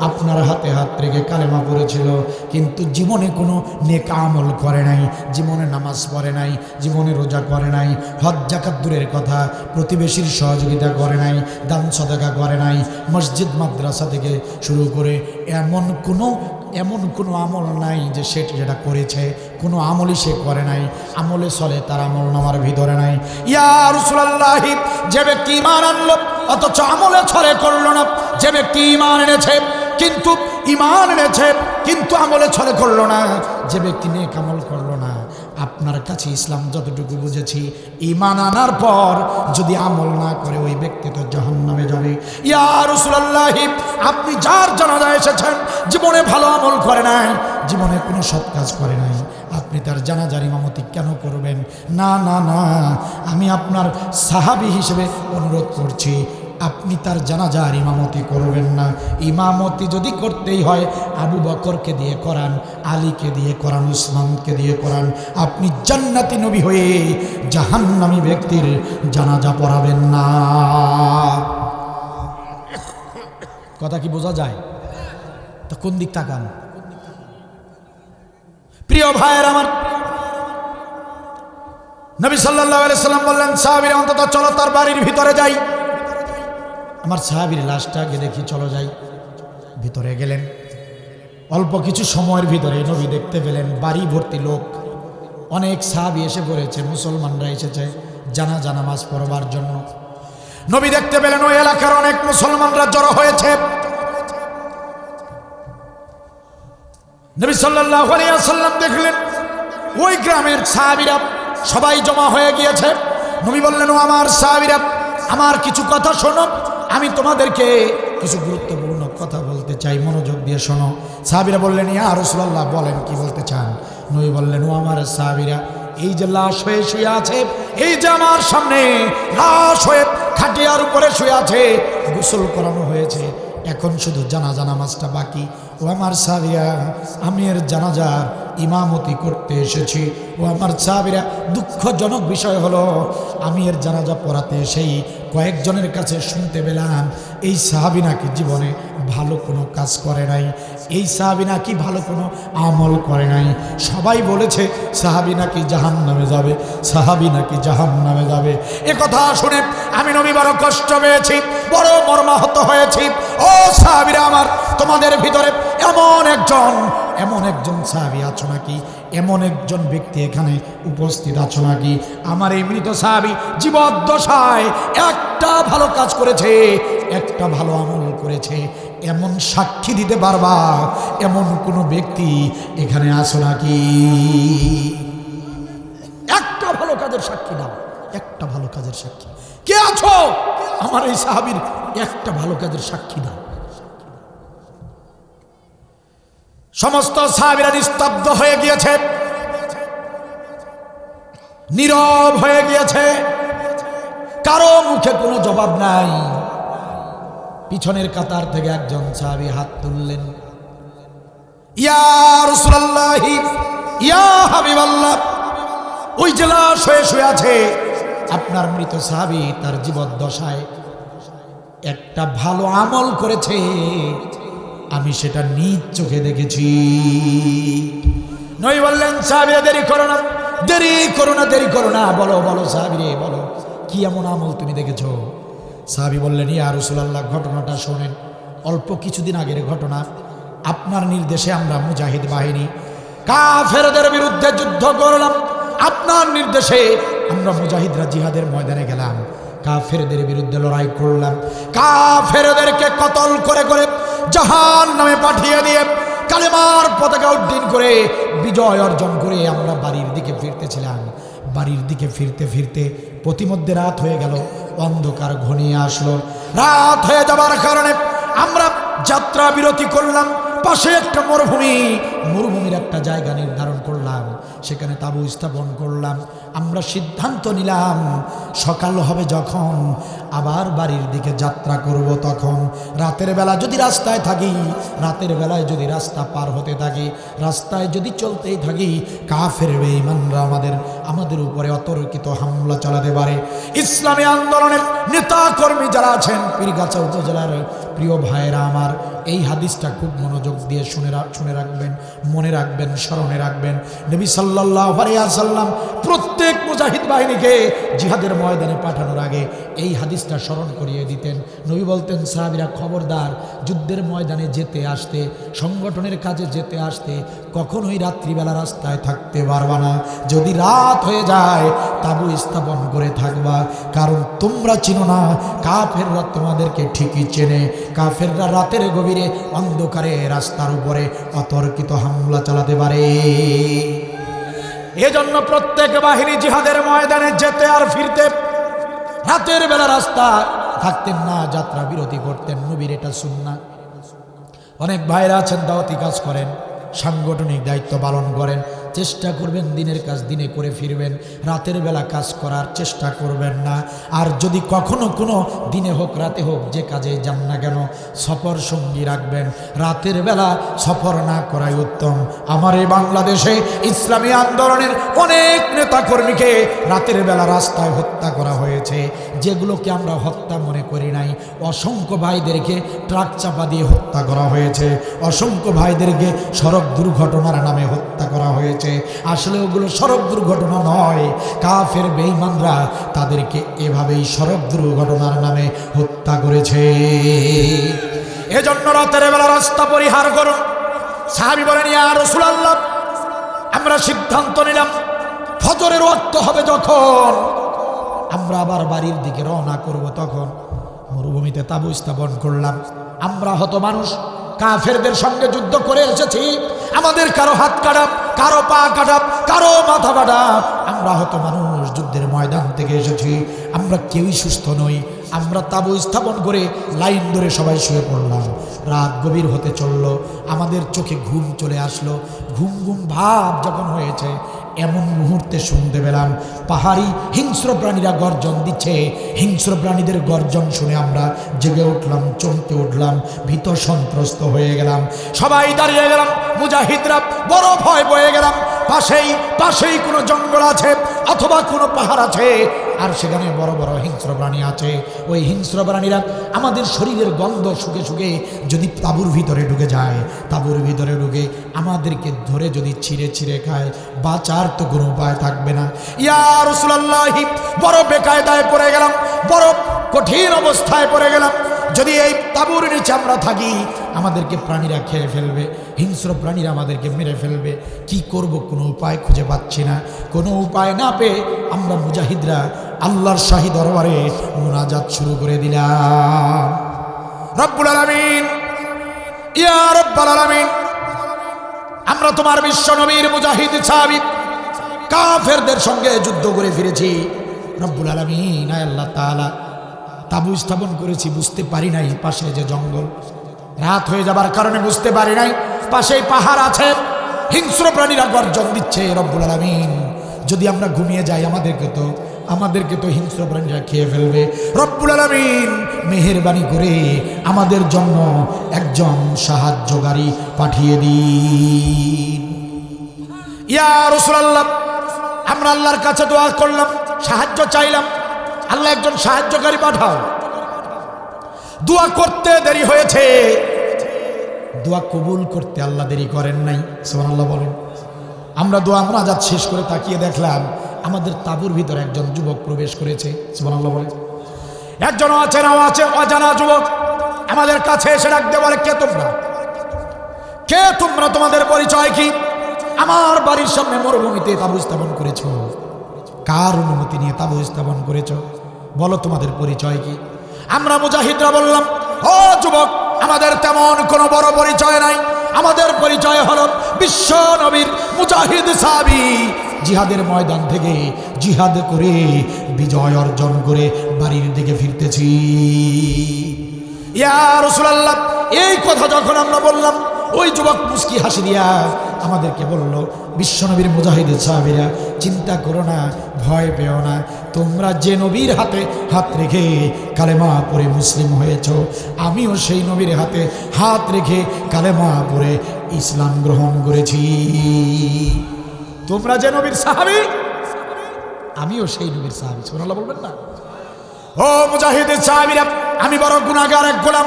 আপনার হাতে হাত রেখে কালেমা পড়েছিল, কিন্তু জীবনে কোনো নেক আমল করে নাই, জীবনে নামাজ পড়ে নাই, জীবনে রোজা করে নাই, হজ যাকাত দূরের কথা, প্রতিবেশীর সহযোগিতা করে নাই, দান সদকা করে নাই, মসজিদ মাদ্রাসা থেকে শুরু করে এমন কোনো আমল নাই যে সে যেটা করেছে, কোনো আমলই সে করে নাই, আমলে চলে তার আমল নামার ভিতরে নাই। ইয়া রাসূলুল্লাহ, যে ব্যক্তি ঈমান আনলো অথচ আমলে ছলে করলো না, যে ব্যক্তি ঈমান এনেছে কিন্তু আমলে ছলে করলো না, যে ব্যক্তি নেক আমল করলো না, আপনার কাছে ইসলাম যতটুকু বুঝেছি, ঈমান আনার পর যদি আমল না করে ওই ব্যক্তি তো জাহান্নামে যাবে। ইয়া রাসূলুল্লাহ, আপনি যার জানাজায় এসেছেন, জীবনে ভালো আমল করে নাই, জীবনে কোনো সৎ কাজ করে নাই, আপনি তার জানাজার ইমামতি কেন করবেন? না না না, আমি আপনার সাহাবী হিসেবে অনুরোধ করছি, আপনি তার জানাজার ইমামতি করবেন না। ইমামতি যদি করতেই হয় আবু বকরকে দিয়ে করান, আলীকে দিয়ে করান, উসমানকে দিয়ে করান। আপনি জান্নাতি নবী হয়ে জাহান্নামী ব্যক্তির জানাজা পড়াবেন না। কথা কি বোঝা যায়? তো কোন দিক তাকান? প্রিয় ভাইয়ের আমার, নবী সাল্লাল্লাহু আলাইহি সাল্লাম বললেন, সাহাবীরা অন্তত চলো তার বাড়ির ভিতরে যাই। আমার সাহাবীর লাশটা আগে দেখি, চলো যাই। ভিতরে গেলেন। অল্প কিছু সময়ের ভিতরে নবী দেখতে পেলেন বাড়ি ভর্তি লোক, অনেক সাহাবী এসে পড়েছে, মুসলমানরা এসেছে জানাজা নামাজ পড়বার জন্য। নবী দেখতে পেলেন ওই এলাকার অনেক মুসলমানরা জড়ো হয়েছে। নবী সাল্লাল্লাহু আলাইহি ওয়াসাল্লাম দেখলেন ওই গ্রামের সাহাবীরা সবাই জমা হয়ে গিয়েছে। নবী বললেন, ও আমার সাহাবীরা, আমার কিছু কথা শোনো, আমি তোমাদেরকে কিছু গুরুত্বপূর্ণ কথা বলতে চাই, মনোযোগ দিয়ে শোনো। সাহাবীরা বললেন, ইয়া রাসূলুল্লাহ, বলেন কি বলতে চান? নবী বললেন, ও আমার সাহাবীরা, এই যে লাশ হয়ে শুয়ে আছে, এই যে আমার সামনে লাশ হয়ে খাটিয়ার উপরে শুয়ে আছে, গোসল করানো হয়েছে, এখন শুধু জানাজা নামাজটা বাকি। ও আমার সাহাবীরা, আমি এর জানাজার ইমামতি করতে এসেছি। ও আমার সাহাবীরা, দুঃখজনক বিষয় হলো আমি এর জানাজা পড়াতে এসেই কয়েকজনের কাছে শুনতে পেলাম এই সাহাবী নাকি জীবনে ভালো কোনো কাজ করে নাই, এই সাহাবী নাকি ভালো কোনো আমল করে নাই। সবাই বলেছে সাহাবী নাকি জাহান্নামে যাবে, সাহাবী নাকি জাহান্নামে যাবে। এ কথা শুনে আমি নবী বড় কষ্ট পেয়েছি, বড় মর্মাহত হয়েছি। ও সাহাবীরা আমার, তোমাদের ভিতরে এমন একজন সাহাবী আছো নাকি, এমন একজন ব্যক্তি এখানে উপস্থিত আছো নাকি, আমার এই মৃত সাহাবী জীবদ্দশায় একটা ভালো কাজ করেছে, একটা ভালো আমল করেছে, এমন সাক্ষী দিতে পারবা এমন কোনো ব্যক্তি এখানে আছো নাকি? একটা ভালো কাজের সাক্ষী দাও, একটা ভালো কাজের সাক্ষী। কে আছো? আমার এই সাহাবীর একটা ভালো কাজের সাক্ষী দাও। সমস্ত সাহাবীরা নিস্তব্ধ হয়ে গিয়েছে, নীরব হয়ে গিয়েছে, কারো মুখে কোনো জবাব নাই। পিছনের কাতার থেকে একজন সাহাবী হাত তুললেন, ইয়া রাসূলুল্লাহ, ইয়া হাবিবাল্লাহ, ওই যে লাশ হয়ে শুয়ে আছে আপনার মৃত সাহাবী, তার জীবদ্দশায় একটা ভালো আমল করেছে, আমি সেটা নিজ চোখে দেখেছি। নবী বললেন, সাহাবীরা দেরি করো না, দেরি করো না, দেরি করো না, বলো বলো সাহাবীরে, বলো কি এমন আমল তুমি দেখেছো? সাহাবী বললেন, ইয়া রাসূলুল্লাহ, ঘটনাটা শোনেন। অল্প কিছুদিন আগের ঘটনা। আপনার নির্দেশে আমরা মুজাহিদ বাহিনী কাফেরদের বিরুদ্ধে যুদ্ধ করলাম, আপনার নির্দেশে আমরা মুজাহিদরা জিহাদের ময়দানে গেলাম, কাফেরদের বিরুদ্ধে লড়াই করলাম, কাফেরদেরকে কতল করে করে জাহান্নামে পাঠিয়ে দিয়ে কালেমার পতাকা উড্ডীন করে বিজয় অর্জন করে আমরা বাড়ির দিকে ফিরতেছিলাম। বাড়ির দিকে ফিরতে ফিরতে প্রতিমধ্যে রাত হয়ে গেল, অন্ধকার ঘনিয়ে আসলো। রাত হয়ে যাবার কারণে আমরা যাত্রা বিরতি করলাম। পাশে একটা মরুভূমির একটা জায়গা নির্ধারণ করলাম, সেখানে তাঁবু স্থাপন করলাম। আমরা সিদ্ধান্ত নিলাম সকাল হবে যখন আবার বাড়ির দিকে যাত্রা করব, তখন রাতের বেলা যদি রাস্তায় থাকি, রাতের বেলায় যদি রাস্তা পার হতে থাকি, রাস্তায় যদি চলতেই থাকি, কাফের বেঈমানরা আমাদের উপরে অতর্কিত হামলা চালাতে পারে। ইসলামী আন্দোলনের নেতা কর্মী যারা আছেন, পীরগাছা উপজেলার প্রিয় ভাইয়েরা আমার, এই হাদিসটা খুব মনোযোগ দিয়ে শুনে রাখবেন, মনে রাখবেন, স্মরণে রাখবেন। নবী সাল্লাল্লাহু আলাইহি ওয়াসাল্লাম প্রত্যেক মুজাহিদ বাহিনীকে জিহাদের ময়দানে পাঠানোর আগে এই হাদিসটা স্মরণ করিয়ে দিতেন। নবী বলতেন, সাহাবীরা খবরদার, যুদ্ধের ময়দানে যেতে আসতে, সংগঠনের কাজে যেতে আসতে কখনোই রাত্রিবেলা রাস্তায় থাকতে পারবা না। যদি রাত হয়ে যায় তাঁবু স্থাপন করে থাকবা, কারণ তোমরা চিনো না, কাফেররা তোমাদেরকে ঠিকই চেনে। কাফেররা রাতের গভীরে অন্ধকারে রাস্তার উপরে অতর্কিত হামলা চালাতে পারে। এজন্য প্রত্যেক বাহিনী জিহাদের ময়দানে যেতে আর ফিরতে রাতের বেলা রাস্তা থাকতেন না, যাত্রা বিরতি করতেন। নবীর এটা সুন্নাহ। অনেক ভাইরা আছেন দাওয়াতি কাজ করেন, সাংগঠনিক দায়িত্ব পালন করেন, চেষ্টা করবেন দিনের কাজ দিনে করে ফিরবেন, রাতের বেলা কাজ করার চেষ্টা করবেন না। আর যদি কখনো কোনো দিনে হোক রাতে হোক যে কাজে যান না কেন সফর সঙ্গী রাখবেন, রাতের বেলা সফর না করাই উত্তম। আমার এই বাংলাদেশে ইসলামী আন্দোলনের অনেক নেতাকর্মীকে রাতের বেলা রাস্তায় হত্যা করা হয়েছে, যেগুলোকে আমরা হত্যা মনে করি নাই। অসংখ্য ভাইদেরকে ট্রাক চাপা দিয়ে হত্যা করা হয়েছে, অসংখ্য ভাইদেরকে সড়ক দুর্ঘটনার নামে হত্যা করা হয়েছে। আসলে ওগুলো সড়ক দুর্ঘটনা নয়, কাফের বেঈমানরা তাদেরকে এভাবেই সড়ক দুর্ঘটনার নামে হত্যা করেছে। এজন্য রাতের বেলা রাস্তা পরিহার করুন। সাহাবী বলেন, ইয়া রাসূলুল্লাহ, আমরা সিদ্ধান্ত নিলাম ফজরের ওয়াক্ত হবে যখন আমরা আবার বাড়ির দিকে রওনা করব, তখন মরুভূমিতে তাঁবু স্থাপন করলাম। আমরা হত মানুষ, কাফেরদের সঙ্গে যুদ্ধ করে এসেছি, আমাদের কারো হাত কাটা, কারো পা কাটা, কারো মাথা কাটা। আমরা হত মানুষ, যুদ্ধের ময়দান থেকে এসেছি, আমরা কেউই সুস্থ নই। আমরা তাঁবু স্থাপন করে লাইন ধরে সবাই শুয়ে পড়লাম। রাত গভীর হতে চলল, আমাদের চোখে ঘুম চলে আসলো। ঘুম ঘুম ভাব যখন হয়েছে, এমন মুহূর্তে শুনতে পেলাম পাহাড়ি হিংস্র প্রাণীরা গর্জন দিচ্ছে। হিংস্র প্রাণীদের গর্জন শুনে আমরা জেগে উঠলাম, চমকে উঠলাম, ভীত সন্ত্রস্ত হয়ে গেলাম, সবাই দাঁড়িয়ে গেলাম। মুজাহিদরা বড় ভয় পেয়ে গেলাম। পাশেই কোনো জঙ্গল আছে অথবা কোনো পাহাড় আছে, আর সেখানে বড় বড় হিংস্র প্রাণী আছে। ওই হিংস্র প্রাণীরা আমাদের শরীরের গন্ধ শুকে শুকে যদি তাঁবুর ভিতরে ঢুকে যায়, তাঁবুর ভিতরে ঢুকে আমাদেরকে ধরে যদি ছিঁড়ে খায়, বাঁচার তো কোনো উপায় থাকবে না। ইয়া রাসূলুল্লাহ, বড় বেকায়দায় পড়ে গেলাম, বড় কঠিন অবস্থায় পড়ে গেলাম। যদি এই তাঁবুর নিচে আমরা থাকি, আমাদেরকে প্রাণীরা খেয়ে ফেলবে, হিংস্র প্রাণীরা আমাদেরকে মেরে ফেলবে। কি করব, কোনো উপায় খুঁজে পাচ্ছি না। কোনো উপায় না পেয়ে আমরা মুজাহিদরা আল্লাহর শাহী দরবারে মুনাজাত শুরু করে দিলাম। রব্বুল আলামিন, ইয়া রব্বুল আলামিন, আমরা তোমার বিশ্ব নবীর মুজাহিদ সাহাবী কাফেরদের সঙ্গে যুদ্ধ করে ফিরেছি। রব্বুল আলামিন, আয় আল্লাহ তাআলা, তাঁবু স্থাপন করেছি, বুঝতে পারি নাই পাশে যে জঙ্গল, রাত হয়ে যাবার কারণে বুঝতে পারি নাই পাশেই পাহাড় আছে, হিংস্র প্রাণীরা গর্জন দিচ্ছে। রব্বুল আলামিন, যদি আমরা ঘুমিয়ে যাই আমাদেরকে তো হিংস্র প্রাণীরা খেয়ে ফেলবে। রব্বুল আলামিন, মেহেরবানি করে আমাদের জন্য একজন সাহায্যকারী পাঠিয়ে দিন। ইয়া রাসূলুল্লাহ, আমরা আল্লাহর কাছে দোয়া করলাম, সাহায্য চাইলাম, আল্লাহ একজন সাহায্যকারী পাঠাও। দোয়া করতে দেরি হয়েছে, দোয়া কবুল করতে আল্লাহ দেরি করেন নাই। সুবহানাল্লাহ বলেন। আমরা দোয়া মুনাজাত শেষ করে তাকিয়ে দেখলাম আমাদের তাঁবুর ভিতরে একজন যুবক প্রবেশ করেছে। সুবহানাল্লাহ বলেন। একজন অজানা যুবক আমাদের কাছে এসে ডাকতে বলে, কে তোমরা, তোমাদের পরিচয় কি? আমার বাড়ির সামনে মরুভূমিতে তাঁবু স্থাপন করেছ, কার অনুমতি নিয়ে তাঁবু স্থাপন করেছ? বলো তোমাদের পরিচয় কি? আমরা মুজাহিদরা বললাম, ও যুবক, আমাদের তেমন কোনো বড় পরিচয় নাই, আমাদের পরিচয় হলো বিশ্ব নবীর মুজাহিদ সাহাবী, জিহাদের ময়দান থেকে জিহাদ করে বিজয় অর্জন করে বাড়ির দিকে ফিরতেছি। ইয়া রাসূলুল্লাহ, এই কথা যখন আমরা বললাম, ওই যুবক মুস্কি হাসি দিয়া আমাদেরকে বলল, বিশ্বনবীর মুজাহিদ সাহাবীরা, চিন্তা করো না, ভয় পেও না, তোমরা যে নবীর হাতে হাত রেখে কালেমা পড়ে মুসলিম হয়েছ, আমিও সেই নবীর হাতে হাত রেখে কালেমা পড়ে ইসলাম গ্রহণ করেছি। তোমরা যে নবীর সাহাবী, আমিও সেই নবীর সাহাবী। সুবহানাল্লাহ বলবেন না? ও মুজাহিদের সাহাবীরা, আমি বড় গুনাহগার এক গোলাম,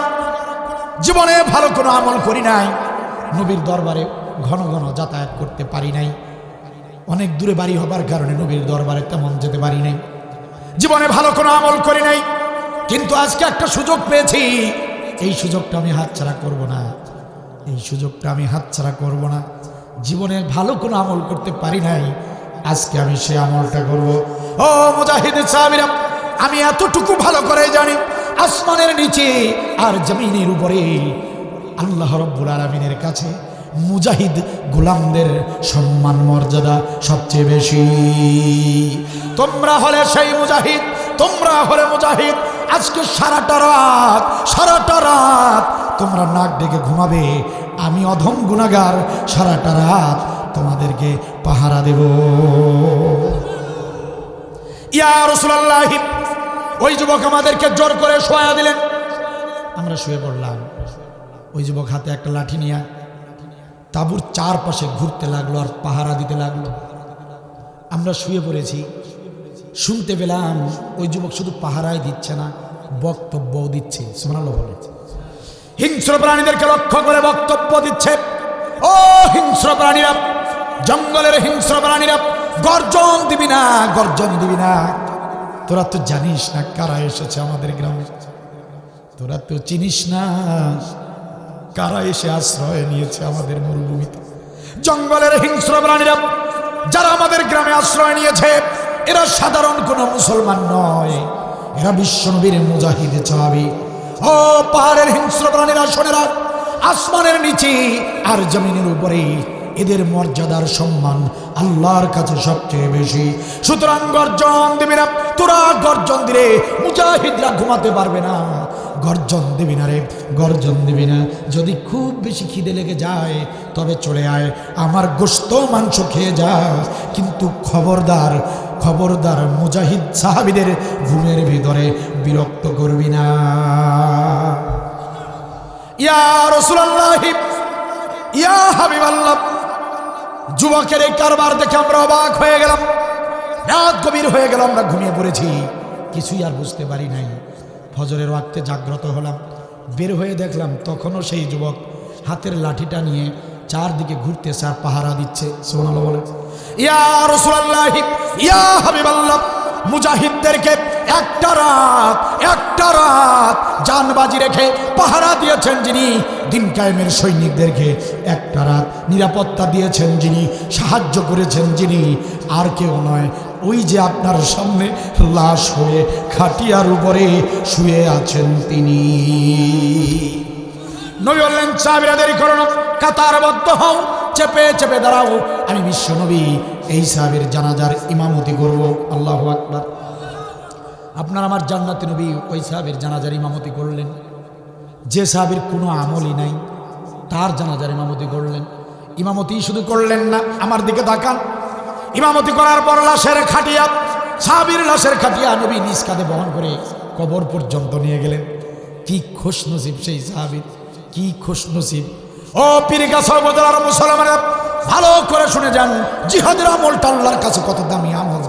জীবনে ভালো কোনো আমল করি নাই, নবীর দরবারে ঘন ঘন যাতায়াত করতে পারি নাই, অনেক দূরে বাড়ি হবার কারণে নবীর দরবারে তেমন যেতে পারি নাই, জীবনে ভালো কোনো আমল করি নাই, কিন্তু আজকে একটা সুযোগ পেয়েছি, এই সুযোগটা আমি হাতছাড়া করব না, এই সুযোগটা আমি হাতছাড়া করব না। জীবনে ভালো কোনো আমল করতে পারি নাই, আজকে আমি সেই আমলটা করব। ও মুজাহিদ সাহাবীরা, আমি এতটুকু ভালো করে জানি, আসমানের নিচে আর জমিনের উপরে আল্লাহ রাব্বুল আলামিনের কাছে মুজাহিদ গোলামদের সম্মান মর্যাদা সবচেয়ে বেশি। তোমরা হলে সেই মুজাহিদ, তোমরা হলে মুজাহিদ। আজকে সারাটা রাত তোমরা নাক ডেকে ঘুমাবে, আমি অধম গুনাহগার সারাটা রাত তোমাদেরকে পাহারা দেব। ইয়া রাসূলুল্লাহ, ওই যুবক আমাদেরকে জোর করে শোয়া দিলেন। আমরা শুয়ে পড়লাম। ওই যুবক হাতে একটা লাঠি নিয়ে তাঁবুর চারপাশে ঘুরতে লাগলো আর পাহারা দিতে লাগলো। আমরা শুয়ে পড়েছি। শুনতে পেলাম ওই যুবক শুধু পাহারাই দিচ্ছে না, বক্তব্যও দিচ্ছে। সুবহানাল্লাহ বলে। হিংস্র প্রাণীদেরকে লক্ষ্য করে বক্তব্য দিচ্ছে। ও হিংস্র প্রাণীরা, জঙ্গলের হিংস্র প্রাণীরা, গর্জন দিবি না, গর্জন দিবি না। তোরা তো জানিস না কারা এসেছে আমাদের গ্রামে, তোরা তো চিনিস না কারা এসে আশ্রয় নিয়েছে আমাদের মরুভূমিতে। জঙ্গলের হিংস্র প্রাণীরা যারা আমাদের গ্রামে আশ্রয় নিয়েছে, এরা সাধারণ কোনো মুসলমান নয়, এরা বিশ্বনবীর মুজাহিদ সাহাবী। ও পাহাড়ের হিংস্র প্রাণীরা, শোনে রাখ, আসমানের নিচে আর জমিনের উপরে এদের মর্যাদার সম্মান আল্লাহর কাছে সবচেয়ে বেশি। সুতরাং গর্জন দিবি না। তোরা গর্জন দিলে মুজাহিদরা ঘুমাতে পারবে না। গর্জন দিবি না রে, গর্জন দিবি না। যদি খুব বেশি খিদে লেগে যায় তবে চলে আয়, আমার গোশত মাংস খেয়ে যা, কিন্তু খবরদার, খবরদার মুজাহিদ সাহাবীদের ঘুমের ভিতরে বিরক্ত করবি না। ইয়া রাসূলুল্লাহ, ইয়া হাবিবাল্লাহ, যুবকের এই কারবার দেখে আমরা অবাক হয়ে গেলাম। রাত গভীর হয়ে গেল, আমরা ঘুমিয়ে পড়েছি, কিছুই আর বুঝতে পারি নাই। ফজরের ওয়াক্তে জাগ্রত হলাম, বের হয়ে দেখলাম তখনও সেই যুবক হাতের লাঠিটা নিয়ে চারদিকে ঘুরতেছে আর পাহারা দিচ্ছে। সুবহানাল্লাহ বলে। ইয়া রাসূলুল্লাহ, ইয়া হাবিবাল্লাহ, মুজাহিদদেরকে একটা রাত জানবাজি রেখে পাহারা দিয়েছেন যিনি, দিন কায়েমের সৈনিকদেরকে একটা রাত নিরাপত্তা দিয়েছেন যিনি, সাহায্য করেছেন যিনি, আর কেউ নয়, ওই যে আপনার সামনে লাশ হয়ে খাটিয়ার উপরে শুয়ে আছেন তিনি। নবী বললেন, সাহাবীরা দেরি করো না, কাতারবদ্ধ হও, চেপে চেপে দাঁড়াও, আমি বিশ্ব নবী এই সাহাবীর জানাজার ইমামতি করব। আল্লাহু আকবার। আপনার আমার জান্নাতি নবী ওই সাহাবীর জানাজার ইমামতি করলেন। যে সাহাবীর কোনো আমলই নাই তার জানাজার ইমামতি করলেন। ইমামতি শুধু করলেন না, আমার দিকে তাকান, ইমামতি করার পর লাশের খাটিয়া, সাহাবীর লাশের খাটিয়া নবী নিজ কাঁধে বহন করে কবর পর্যন্ত নিয়ে গেলেন। কি খুশনসিব সেই সাহাবী, কি খুশনসিব। ও পীরগাছা উপজেলার মুসলমানেরা, ভালো করে শুনে যান, জিহাদের আমলটা আল্লাহর কাছে কত দামি আমল।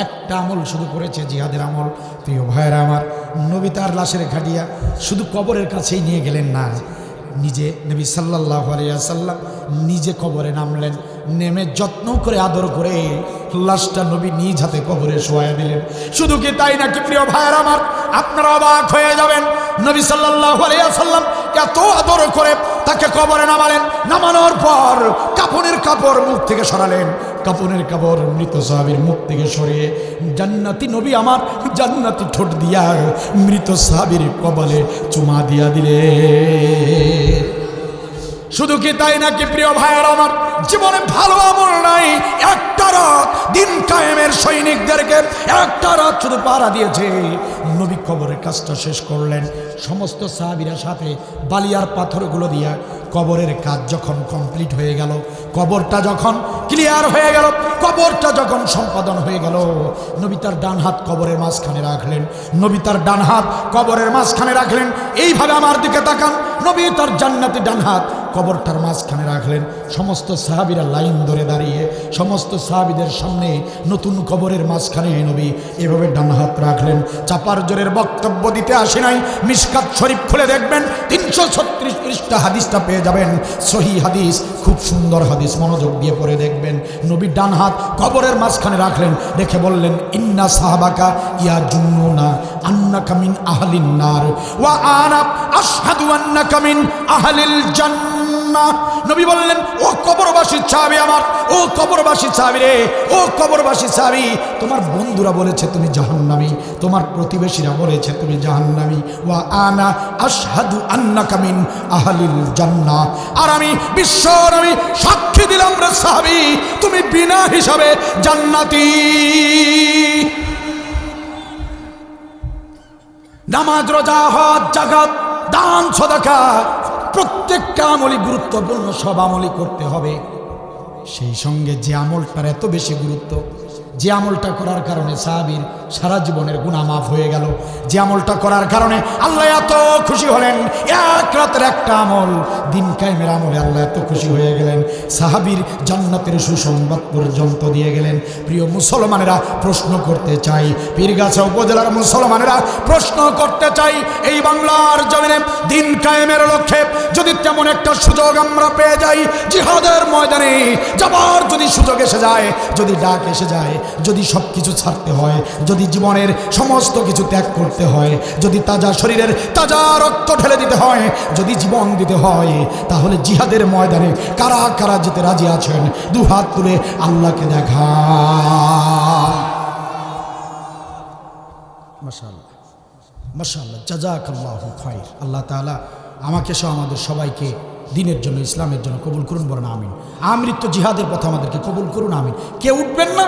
একটা আমল শুধু করেছে, জিহাদের আমল। প্রিয় ভাইয়েরা আমার, নবী তার লাশের খাটিয়া শুধু কবরের কাছেই নিয়ে গেলেন না, নিজে নবী সাল্লাল্লাহু আলাইহি ওয়াসাল্লাম নিজে কবরে নামলেন, নেমে যত্ন করে আদর করে লাশটা নবী নিজ হাতে কবরে শোয়া দিলেন। শুধু কি তাই নাকি প্রিয় ভাইয়েরা আমার, আপনারা অবাক হয়ে যাবেন, নবী সাল্লাল্লাহু আলাইহি ওয়াসাল্লাম এত আদর করে তাকে কবরে নামালেন। নামানোর পর কাফনের কাপড় মুখ থেকে সরালেন, কাফনের কাপড় মৃত সাহাবীর মুখ থেকে সরিয়ে জান্নাতি নবী আমার জান্নাতি ঠোঁট দিয়া মৃত সাহাবীর কপালে চুমা দিয়া দিলে। শুধু কি তাই নাকি প্রিয় ভাইয়েরা আমার, জীবনে ভালো আমল নাই, একটা রাত দিন কায়েমের সৈনিকদেরকে একটা রাত শুধু পাহারা দিয়েছে। নবী কবরের কাজটা শেষ করলেন, সমস্ত সাহাবীরা সাথে বালিয়ার পাথরগুলো দিয়া কবরের কাজ যখন কমপ্লিট হয়ে গেল, কবরটা যখন ক্লিয়ার হয়ে গেল, কবরটা যখন সম্পাদন হয়ে গেল, নবী তার ডান হাত কবরের মাঝখানে রাখলেন, নবী তার ডান হাত কবরের মাঝখানে রাখলেন। এইভাবে আমার দিকে তাকান, নবী তার জান্নাতি ডান হাত কবরটার মাঝখানে রাখলেন। সমস্ত সাহাবীরা লাইন ধরে দাঁড়িয়ে, সমস্ত সাহাবীদের সামনে নতুন কবরের মাঝখানে নবী এভাবে ডান হাত রাখলেন। চাপার জোরের বক্তব্য দিতে আসি নাই, মিশকাত শরীফ খুলে দেখবেন 336 পৃষ্ঠা হাদিসটা পেয়ে যাবেন, সহিহ হাদিস, খুব সুন্দর হাদিস, মনোযোগ দিয়ে পড়ে দেখবেন। নবী ডান হাত কবরের মাঝখানে রাখলেন, রেখে বললেন, ইন্না সাহাবাকা ইয়াজুন্নুনা আন্নাকা মিন আহলিন নার ওয়া আনা আশহাদু আন্নাকা মিন আহলিল জান্নাহ। নবী বললেন, ও কবরবাসী সাহাবী আমার, ও কবরবাসী সাহাবী রে, ও কবরবাসী সাহাবী, তোমার বন্ধুরা বলেছে তুমি জাহান্নামী, তোমার প্রতিবেশীরা বলেছে তুমি জাহান্নামী। ওয়া আনা আশহাদু আন্নাকা মিন আহলিল জান্নাহ, আর আমি বিশ্ব নবী সাক্ষী দিলাম রে সাহাবী, তুমি বিনা হিসাবে জান্নাতি। নামাজ, রোজা, হজ, যাকাত, দান, সাদাকা, প্রত্যেকটা আমলই গুরুত্বপূর্ণ, সব আমলই করতে হবে। সেই সঙ্গে যে আমলটার এত বেশি গুরুত্ব, যে আমলটা করার কারণে সাহাবীর সারা জীবনের গুনাহ মাফ হয়ে গেল, যে আমলটা করার কারণে আল্লাহ এত খুশি হলেন, এক রাতের একটা আমল, দিন কায়েমের আমলে আল্লাহ এত খুশি হয়ে গেলেন, সাহাবীর জান্নাতের সুসংবাদ পর্যন্ত দিয়ে গেলেন। প্রিয় মুসলমানেরা, প্রশ্ন করতে চাই, পীরগাছা উপজেলার মুসলমানেরা প্রশ্ন করতে চাই, এই বাংলার জমিনে দিন কায়েমের লক্ষ্যে যদি তেমন একটা সুযোগ আমরা পেয়ে যাই, জিহাদের ময়দানে যাবার যদি সুযোগ এসে যায়, যদি ডাক এসে যায়, যদি সব কিছু ছাড়তে হয়, যদি জীবনের সমস্ত কিছু ত্যাগ করতে হয়, যদি তাজা শরীরের তাজা রক্ত ঢেলে দিতে হয়, যদি জীবন দিতে হয়, তাহলে জিহাদের ময়দানে কারা কারা যেতে রাজি আছেন? দুহাত তুলে আল্লাহকে দেখা। মাশাআল্লাহ, মাশাআল্লাহ, জাযাকাল্লাহু খায়র। আল্লাহ তাআলা আমাকে সহ আমাদের সবাইকে দিনের জন্য, ইসলামের জন্য কবুল করুন, বলেন আমিন। আমৃত্যু জিহাদের পথে আমাদেরকে কবুল করুন, আমিন। কেউ উঠবেন না,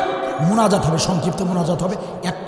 মুনাজাত হবে, সংক্ষিপ্ত মুনাজাত হবে, একটা